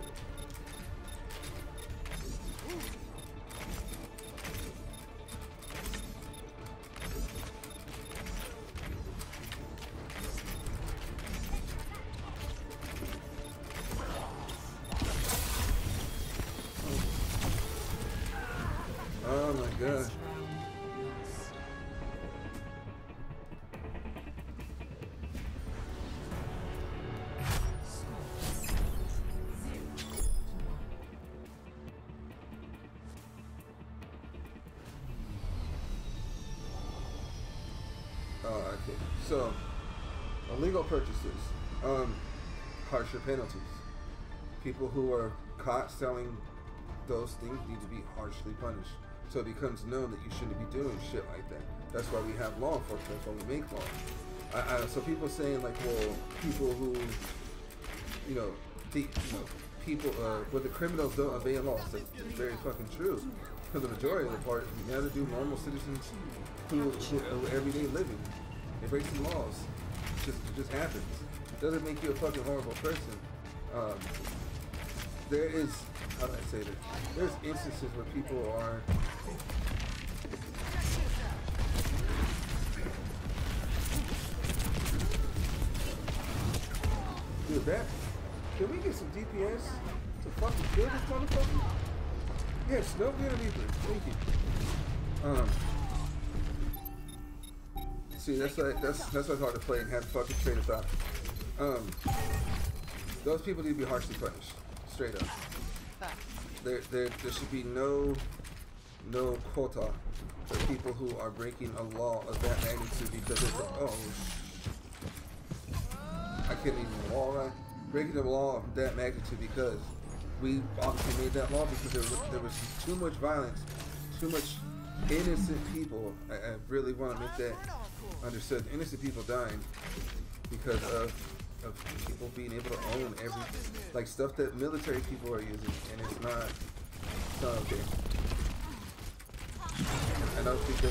Oh my god. Round lost. Oh, okay. So, illegal purchases, harsher penalties. People who are caught selling those things need to be harshly punished. So it becomes known that you shouldn't be doing shit like that. That's why we have law enforcement. That's why we make law. So people saying like, well, people who, people, where the criminals don't obey laws. That's very fucking true. For the majority of the part, neither do normal citizens who everyday living. They break some laws. It just happens. It doesn't make you a fucking horrible person. There is, how do I say this? There's instances where people are dude, that, can we get some DPS to fucking kill this motherfucker? Yeah, Snow Glitter Reaper, thank you. See, that's why it's hard to play and have fucking train of thought. Those people need to be harshly punished, straight up. There should be no quota for people who are breaking a law of that magnitude because it's I can't even law right. Breaking the law of that magnitude because we obviously made that law because there was too much violence, too much innocent people. I really want to make that understood. Innocent people dying because of people being able to own like stuff that military people are using, and it's not okay. I don't think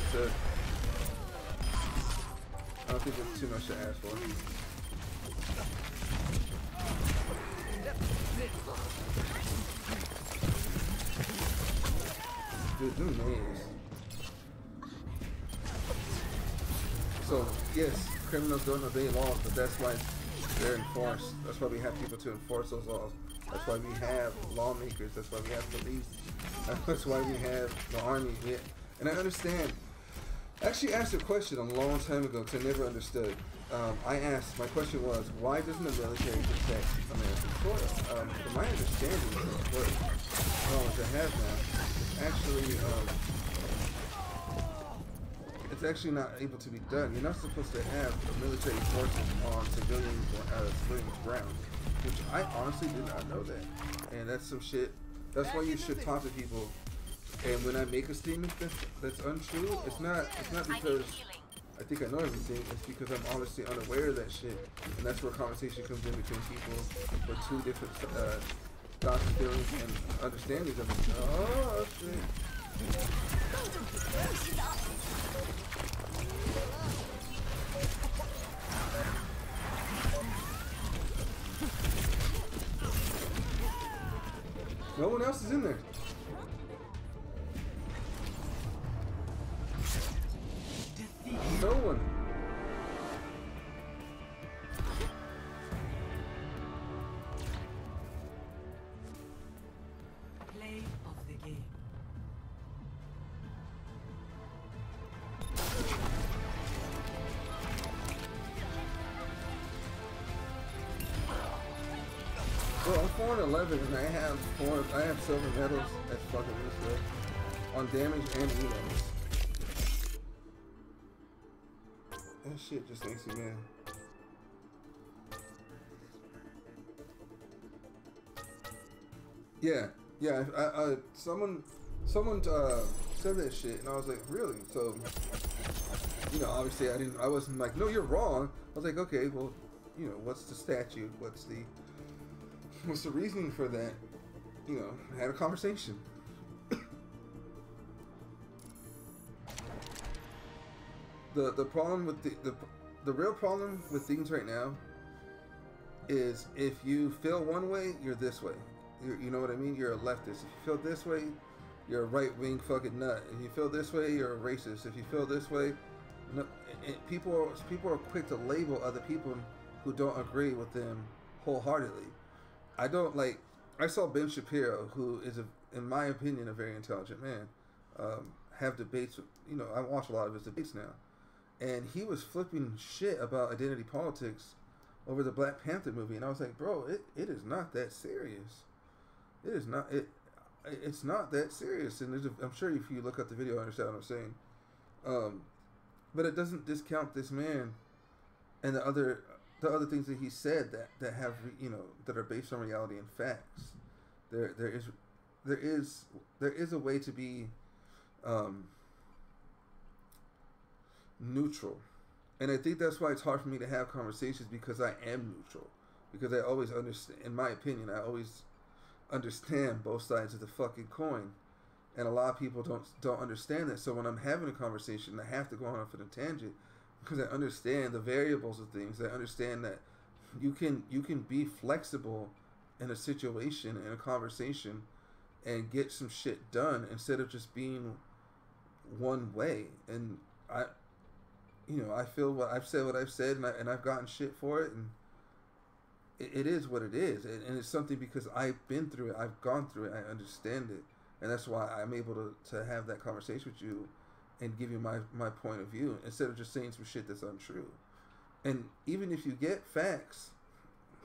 that's too much to ask for. Dude, do names. So yes, criminals don't obey laws, but that's why they're enforced. That's why we have people to enforce those laws. That's why we have lawmakers. That's why we have police. That's why we have the army. And I understand. I actually asked a question a long time ago because I never understood. My question was, why doesn't the military protect American soil? From my understanding, what knowledge I have now, it's actually not able to be done. You're not supposed to have military forces on civilian ground, which I honestly did not know that. And that's some shit. That's why you should talk to people. And when I make a statement that's untrue, it's not because I think I know everything. It's because I'm honestly unaware of that shit. And that's where conversation comes in between people with two different thoughts, feelings, and understandings of it. Oh shit. No one else is in there. No one. Play of the game. Well, I'm 411 and I have silver medals. That's fucking this good on damage and reloads. That shit just makes me mad. Yeah. Someone said that shit, and I was like, really? So, obviously I wasn't like, no, you're wrong. I was like, okay, well, what's the statute? What's the reasoning for that? I had a conversation. The problem with the real problem with things right now is if you feel one way, you're this way. You know what I mean? You're a leftist. If you feel this way, you're a right-wing fucking nut. If you feel this way, you're a racist. If you feel this way, no, people are quick to label other people who don't agree with them wholeheartedly. I don't like. I saw Ben Shapiro, who is, in my opinion, a very intelligent man, have debates. You know, I watch a lot of his debates now, and he was flipping shit about identity politics over the Black Panther movie, and I was like, bro, it is not that serious. It is not it's not that serious, and I'm sure if you look up the video, you understand what I'm saying. But it doesn't discount this man and the other things that he said that have, you know, that are based on reality and facts. There is a way to be neutral, and I think that's why it's hard for me to have conversations, because I am neutral, because I always understand. In my opinion, I always understand both sides of the fucking coin, and a lot of people don't understand that. So when I'm having a conversation, I have to go off on a tangent, because I understand the variables of things. I understand that you can be flexible in a situation, in a conversation, and get some shit done instead of just being one way. And I feel what I've said, and I've gotten shit for it, and it is what it is, and it's something because I've been through it, I've gone through it, I understand it, and that's why I'm able to have that conversation with you and give you my point of view instead of just saying some shit that's untrue. And even if you get facts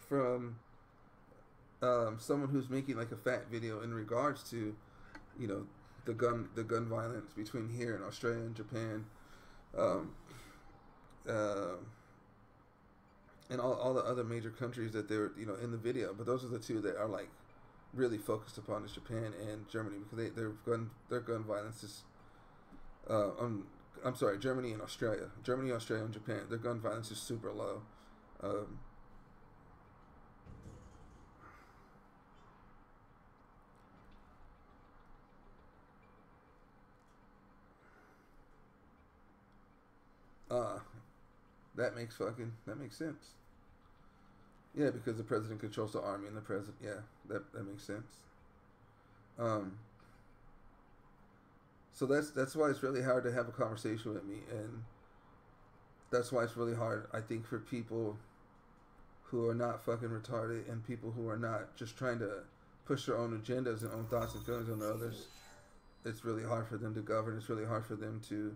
from someone who's making like a fact video in regards to, you know, the gun violence between here and Australia and Japan, and all the other major countries that they're, you know, in the video, but those are the two that are like really focused upon, is Japan and Germany, because their gun violence is I'm sorry, Germany and Australia, and Japan, their gun violence is super low. That makes sense. Yeah, because the president controls the army, and the president, yeah, that makes sense. So that's why it's really hard to have a conversation with me, and that's why it's really hard, I think, for people who are not fucking retarded, and people who are not just trying to push their own agendas and own thoughts and feelings on others. It's really hard for them to govern. It's really hard for them to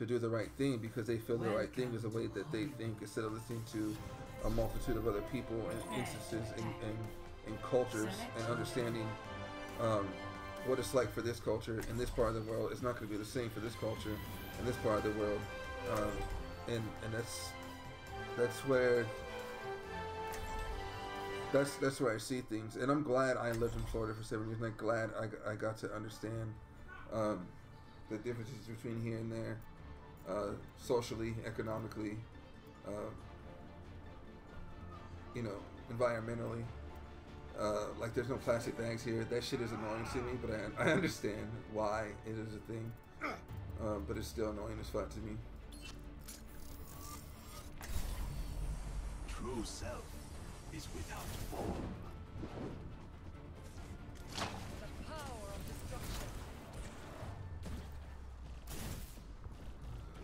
do the right thing, because they feel the right thing is the way that they think, instead of listening to a multitude of other people and instances and cultures, and understanding what it's like for this culture in this part of the world is not going to be the same for this culture in this part of the world, and that's where I see things. And I'm glad I lived in Florida for 7 years, and I'm glad I got to understand the differences between here and there, socially, economically, you know, environmentally. Like, there's no plastic bags here. That shit is annoying to me, but I understand why it is a thing. But it's still annoying as fuck to me. True self is without form.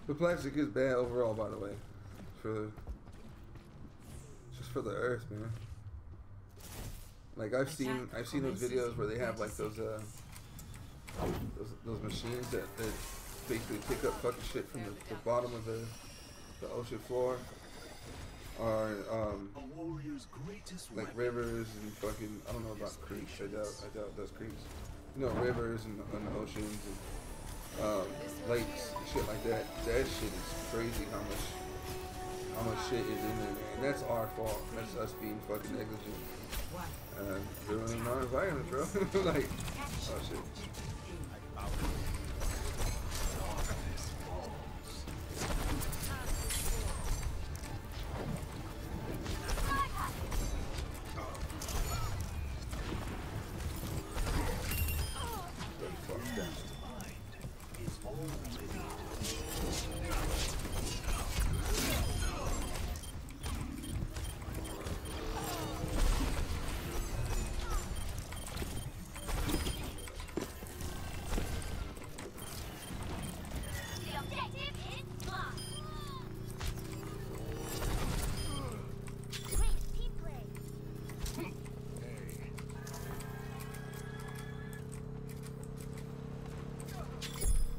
But plastic is bad overall, by the way. Just for the earth, man. Like, I've seen those videos where they have like those machines that basically pick up fucking shit from the bottom of the ocean floor, or like rivers and fucking, I don't know about creeks. I doubt those creeks. You know, rivers and oceans and lakes and shit like that. That shit is crazy how much shit is in there, man. And that's our fault. That's us being fucking negligent. Ruining our environment, bro. Like, oh shit.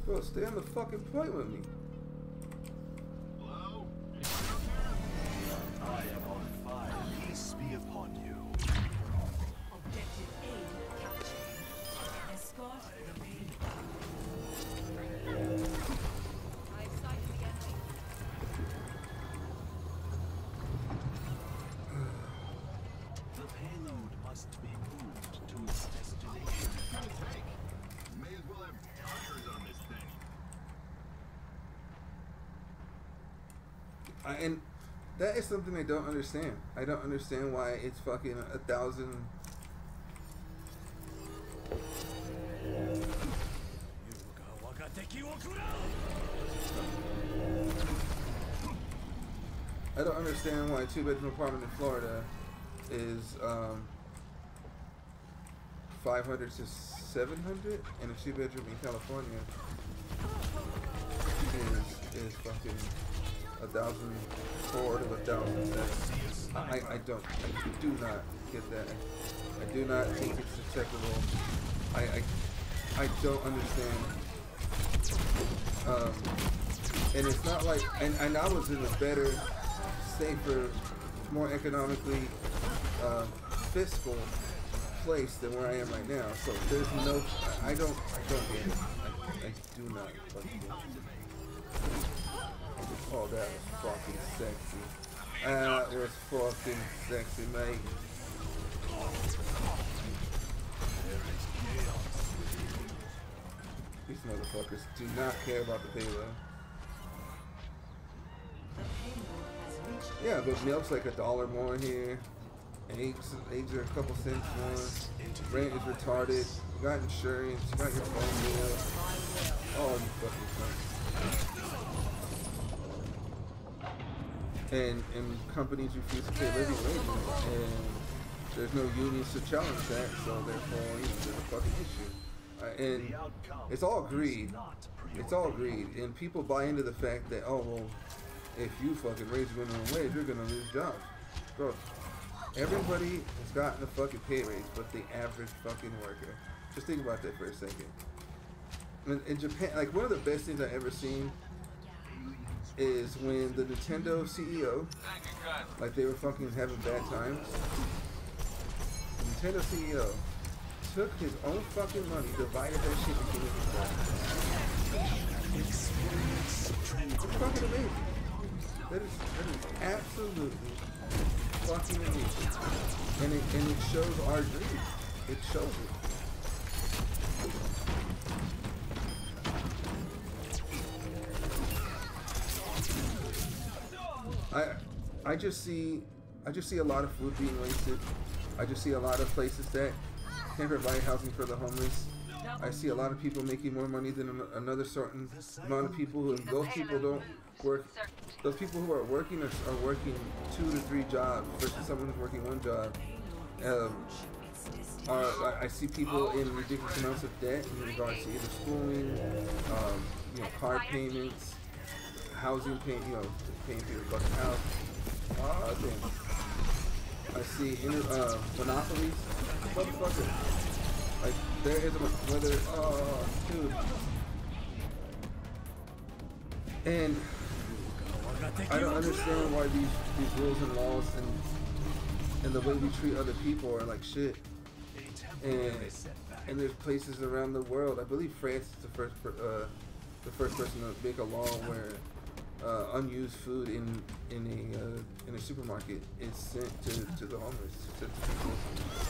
Bro, stay on the fucking point with me. Hello? I am on fire. Peace be upon you. Objective A captured. Escort remaining. I've sighted the enemy. The payload must be moved to its destination. May as well have markers on this thing. And that is something I don't understand. I don't understand why it's fucking 1,000. I don't understand why a 2-bedroom apartment in Florida is 500 to 700, and a 2-bedroom in California is fucking 1,004 to 1,007. I do not get that. I do not think it's acceptable. I don't understand. And it's not like, and I was in a better, safer, more economically fiscal place than where I am right now. So there's no, I don't get it. I do not fucking get it. Oh, that was fucking sexy. That was fucking sexy, mate. These motherfuckers do not care about the payload. The payload has reached Yeah, but milk's like $1 more here. Eggs are a couple cents more. Rent is retarded. You got insurance. You got your phone bill. Oh, you fucking cunt. And companies refuse to pay living wages, and there's no unions to challenge that, so therefore it's a fucking issue. And it's all greed. It's all greed, and people buy into the fact that, oh well, if you fucking raise your minimum wage, you're gonna lose jobs. Bro, everybody has gotten a fucking pay raise, but the average fucking worker. Just think about that for a second. In Japan, like one of the best things I've ever seen is when the Nintendo CEO, like they were fucking having bad times, the Nintendo CEO took his own fucking money, divided that shit into his It's fucking amazing. That is absolutely fucking amazing. And it shows our dreams. It shows it. I just see a lot of food being wasted. I just see a lot of places that can't provide housing for the homeless. I see a lot of people making more money than another certain amount of people, and those people don't work. Those people who are working are working 2 to 3 jobs versus someone who's working 1 job. I see people in ridiculous amounts of debt in regards to either schooling, car payments, housing paying, paying for your fucking house. Damn. I see monopolies, motherfucker. Like there is dude. And I don't understand why these rules and laws and the way we treat other people are like shit. And there's places around the world. I believe France is the first person to make a law where unused food in a supermarket is sent to the homeless, to people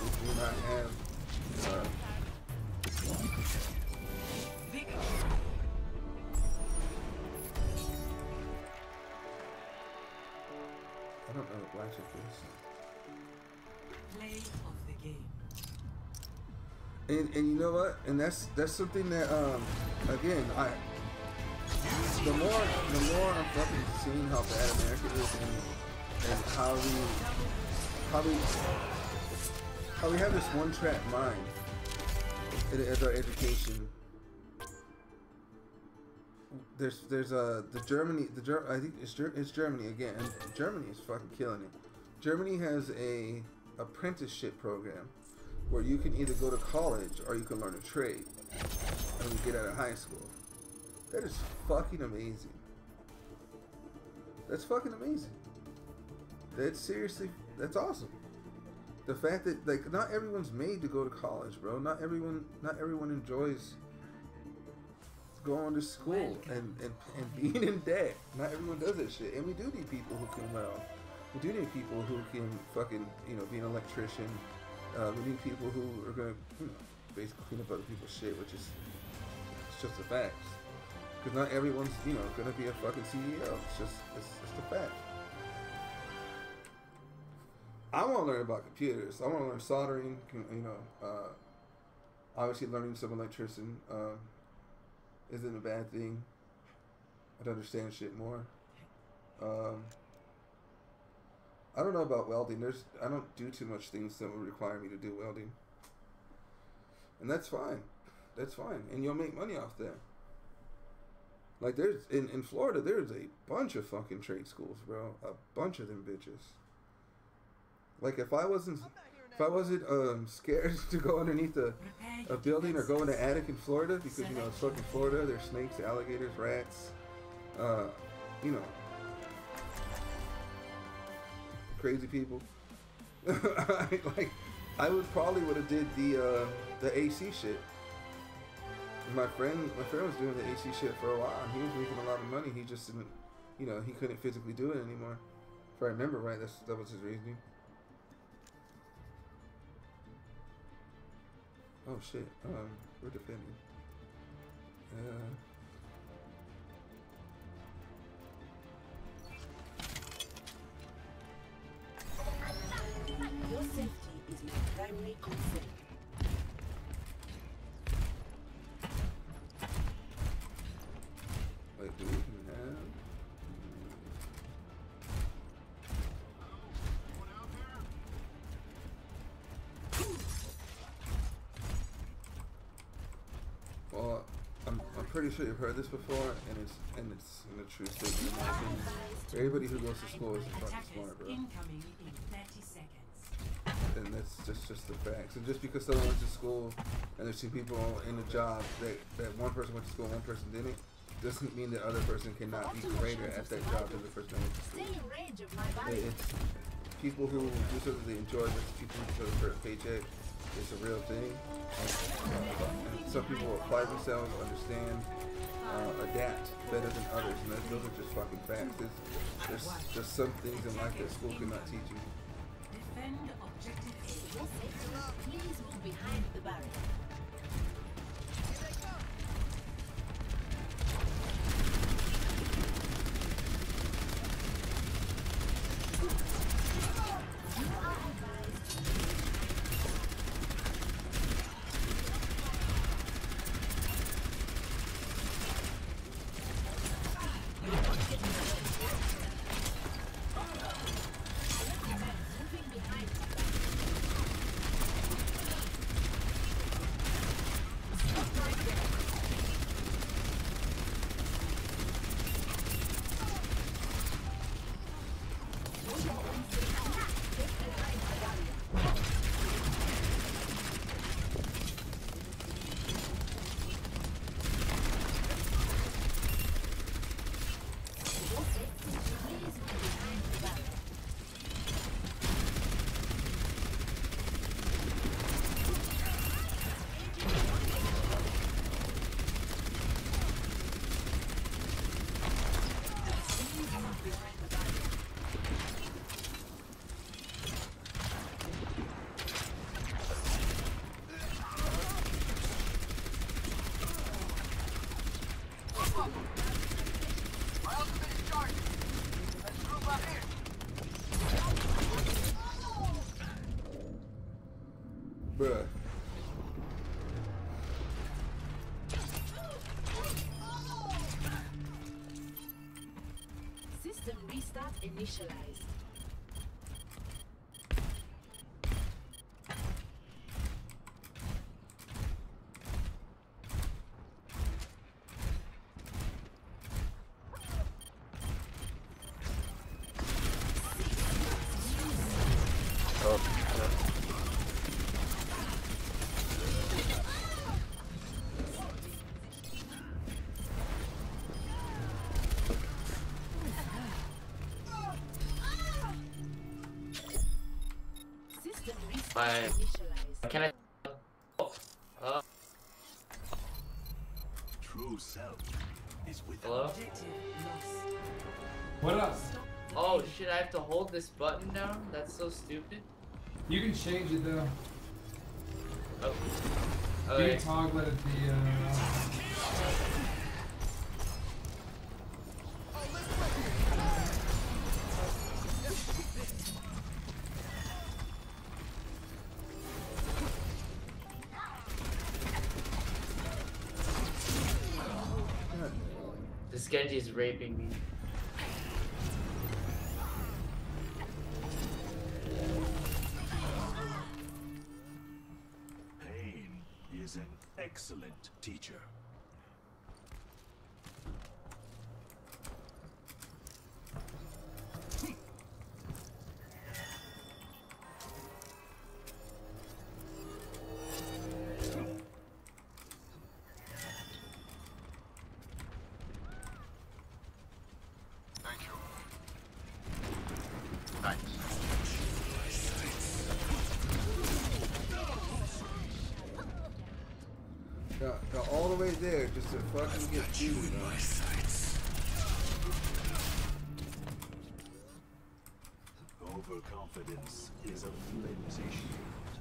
who do not have. I don't know what Black Sheep is. play of the game. And you know what? And that's something that again the more I'm fucking seeing how bad America is and how we have this one-track mind as our education. There's the Germany I think it's Germany again, and Germany is fucking killing it. Germany has a apprenticeship program where you can either go to college or you can learn a trade when you get out of high school. That is fucking amazing. That's fucking amazing. That's seriously, that's awesome. The fact that like not everyone's made to go to college, bro. Not everyone enjoys going to school and being in debt. Not everyone does that shit. And we do need people who can we do need people who can fucking, you know, be an electrician. We need people who are gonna, you know, basically clean up other people's shit, which is, it's just the facts. Because not everyone's, you know, gonna be a fucking CEO. It's the fact. I want to learn about computers. I want to learn soldering. You know, obviously learning some electrician isn't a bad thing. I'd understand shit more. I don't know about welding. I don't do too much things that would require me to do welding, and that's fine. That's fine, and you'll make money off that. Like there's in Florida, there's a bunch of fucking trade schools, bro. A bunch of them bitches. Like if I wasn't scared to go underneath a building or go in the attic in Florida because, you know, it's fucking Florida. There's snakes, alligators, rats, you know, crazy people. Like I would have did the AC shit. My friend was doing the AC shit for a while, and he was making a lot of money. He just didn't, you know, he couldn't physically do it anymore. If I remember right, that was his reasoning. Oh shit, we're defending. Your safety is my primary concern. Wait, do we even have? Well, I'm pretty sure you've heard this before, and it's in a true statement in my opinion. Everybody who goes to school isn't fucking smart, bro. Incoming in 30 seconds. And that's just the facts. And just because someone went to school and there's two people in a job that one person went to school and one person didn't, doesn't mean the other person cannot be greater at that job than the person that went to school. It's people who do something they enjoy versus people who do something for a paycheck. It's a real thing. And some people apply themselves, understand, adapt better than others, and those are just fucking facts. There's just some things in life that school cannot teach you. Defend objective A. Please move behind the barrier. Bruh. System restart initialized. My Initialized. can I? True self is within. Hello? Objective lost. What up? Oh shit! I have to hold this button down. That's so stupid. You can change it though. Oh. You Okay. can toggle it at the This Genji is raping me. Pain is an excellent teacher. Thank you. Thanks. Got all the way there just to fucking get dude. Overconfidence is a flimsy shield.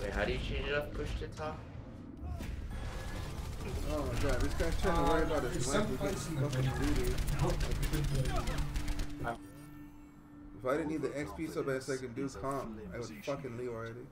Wait, how do you change it up? Push to top? Oh my god, this guy's trying to worry about his there's life. some place in the Fucking video. duty. Oh, If I didn't need the XP so bad so I can do comp, I would fucking leave already.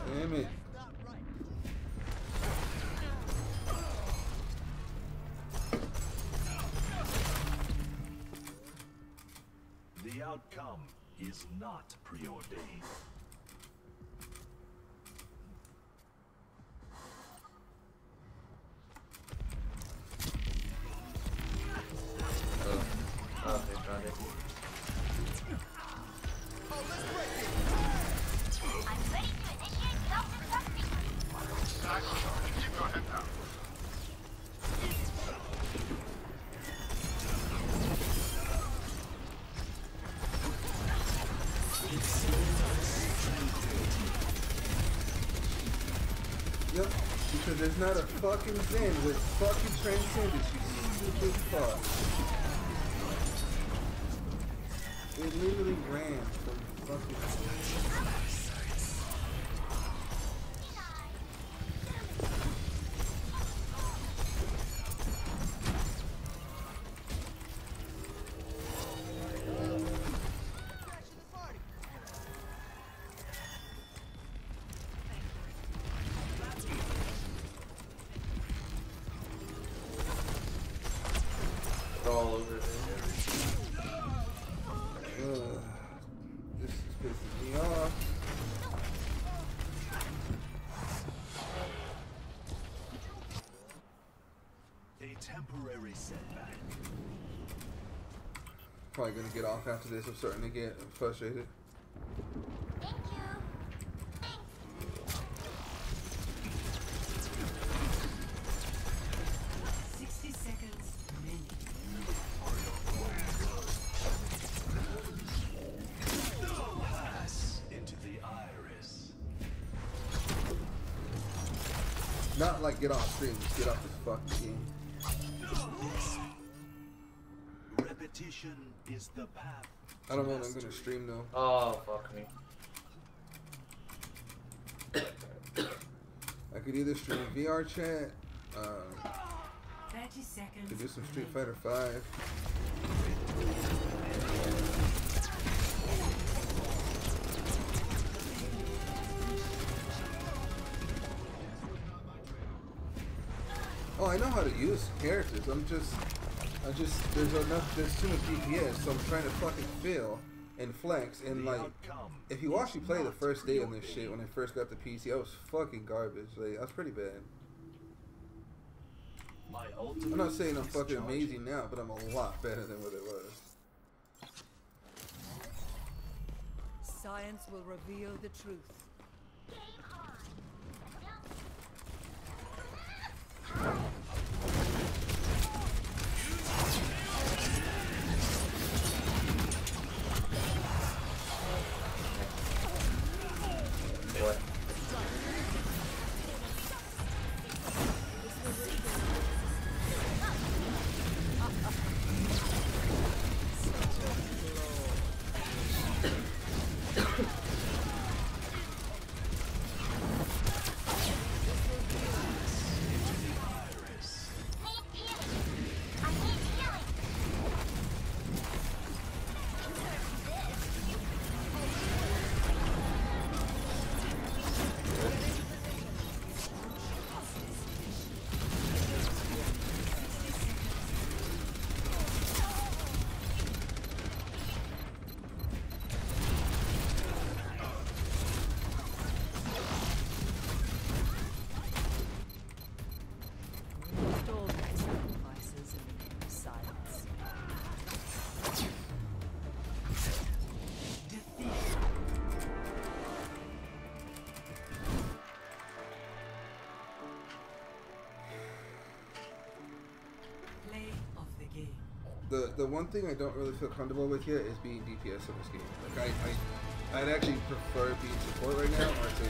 Damn it. The outcome is not preordained. Oh, they found it. I'm ready to initiate self-destruct. Keep your head down. Yep, because there's not a fucking Zen with fucking transcendence, you stupid fuck. It literally ran from fucking... They're all over there. This is pissing me off. A temporary setback. Probably gonna get off after this. I'm starting to get frustrated. Thank you. 60 seconds remaining. Pass into the iris. Not like get off stream, just get off this fucking game. Repetition is the path. I don't know when I'm gonna stream though. Oh, fuck me. I could either stream VR chat, 30 seconds. could do some Street Fighter 5. Oh, I know how to use characters. There's too much DPS, so I'm trying to fucking feel and flex. And like, if you watch me play the first day on this shit, when I first got the PC, I was fucking garbage. Like, I was pretty bad. I'm not saying I'm fucking amazing now, but I'm a lot better than what it was. Science will reveal the truth. What? All my sacrifices in the name of silence. Play of the game. The one thing I don't really feel comfortable with yet is being DPS in this game. Like I'd actually prefer being support right now, or to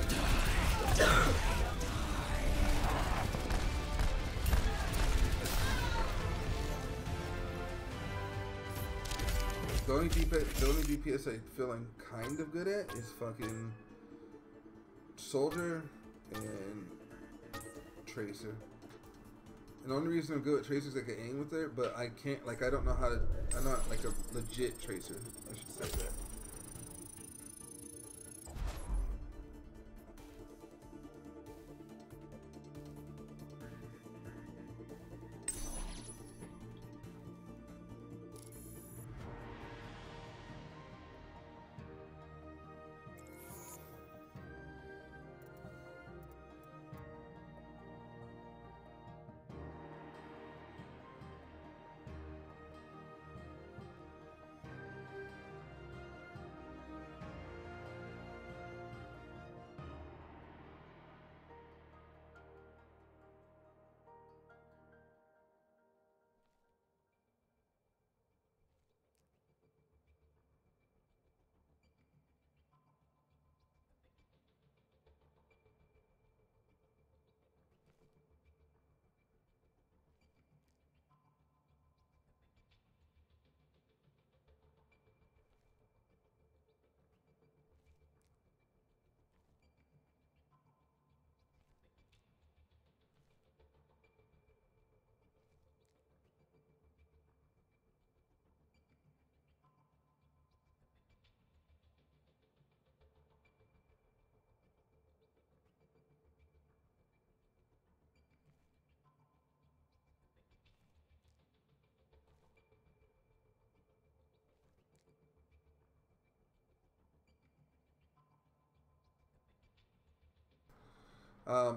the only DPS I feel I'm kind of good at is fucking Soldier and Tracer. And the only reason I'm good at Tracer is I can aim with it, but I can't, like, I don't know how to, I'm not like a legit Tracer, I should say that.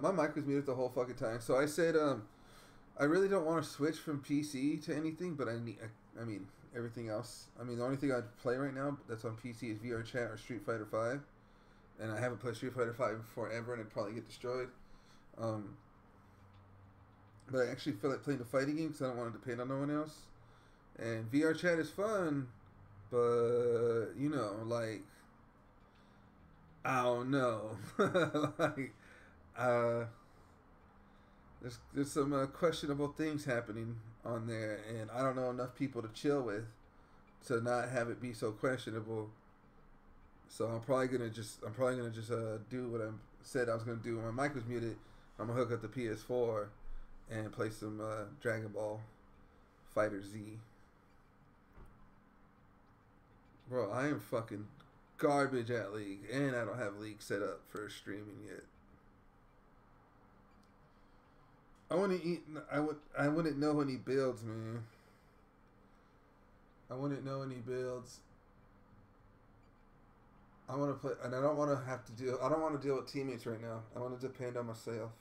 My mic was muted the whole fucking time. So I said, I really don't want to switch from PC to anything, but I mean, everything else. I mean, the only thing I'd play right now that's on PC is VR Chat or Street Fighter 5. And I haven't played Street Fighter 5 forever, and I'd probably get destroyed. But I actually feel like playing the fighting game because I don't want to depend on no one else. And VR Chat is fun, but, you know, like, I don't know. Like, there's some questionable things happening on there, and I don't know enough people to chill with. to not have it be so questionable. So I'm probably gonna just do what I said I was gonna do. When my mic was muted, I'm gonna hook up the PS4 and play some Dragon Ball Fighter Z. Bro, I am fucking garbage at League, and I don't have League set up for streaming yet. I wouldn't know any builds, man. I wouldn't know any builds. I want to play, and I don't want to have to deal. I don't want to deal with teammates right now. I want to depend on myself.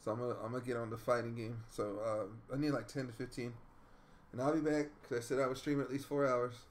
So I'm gonna get on the fighting game. So I need like 10 to 15, and I'll be back because I said I would stream at least 4 hours.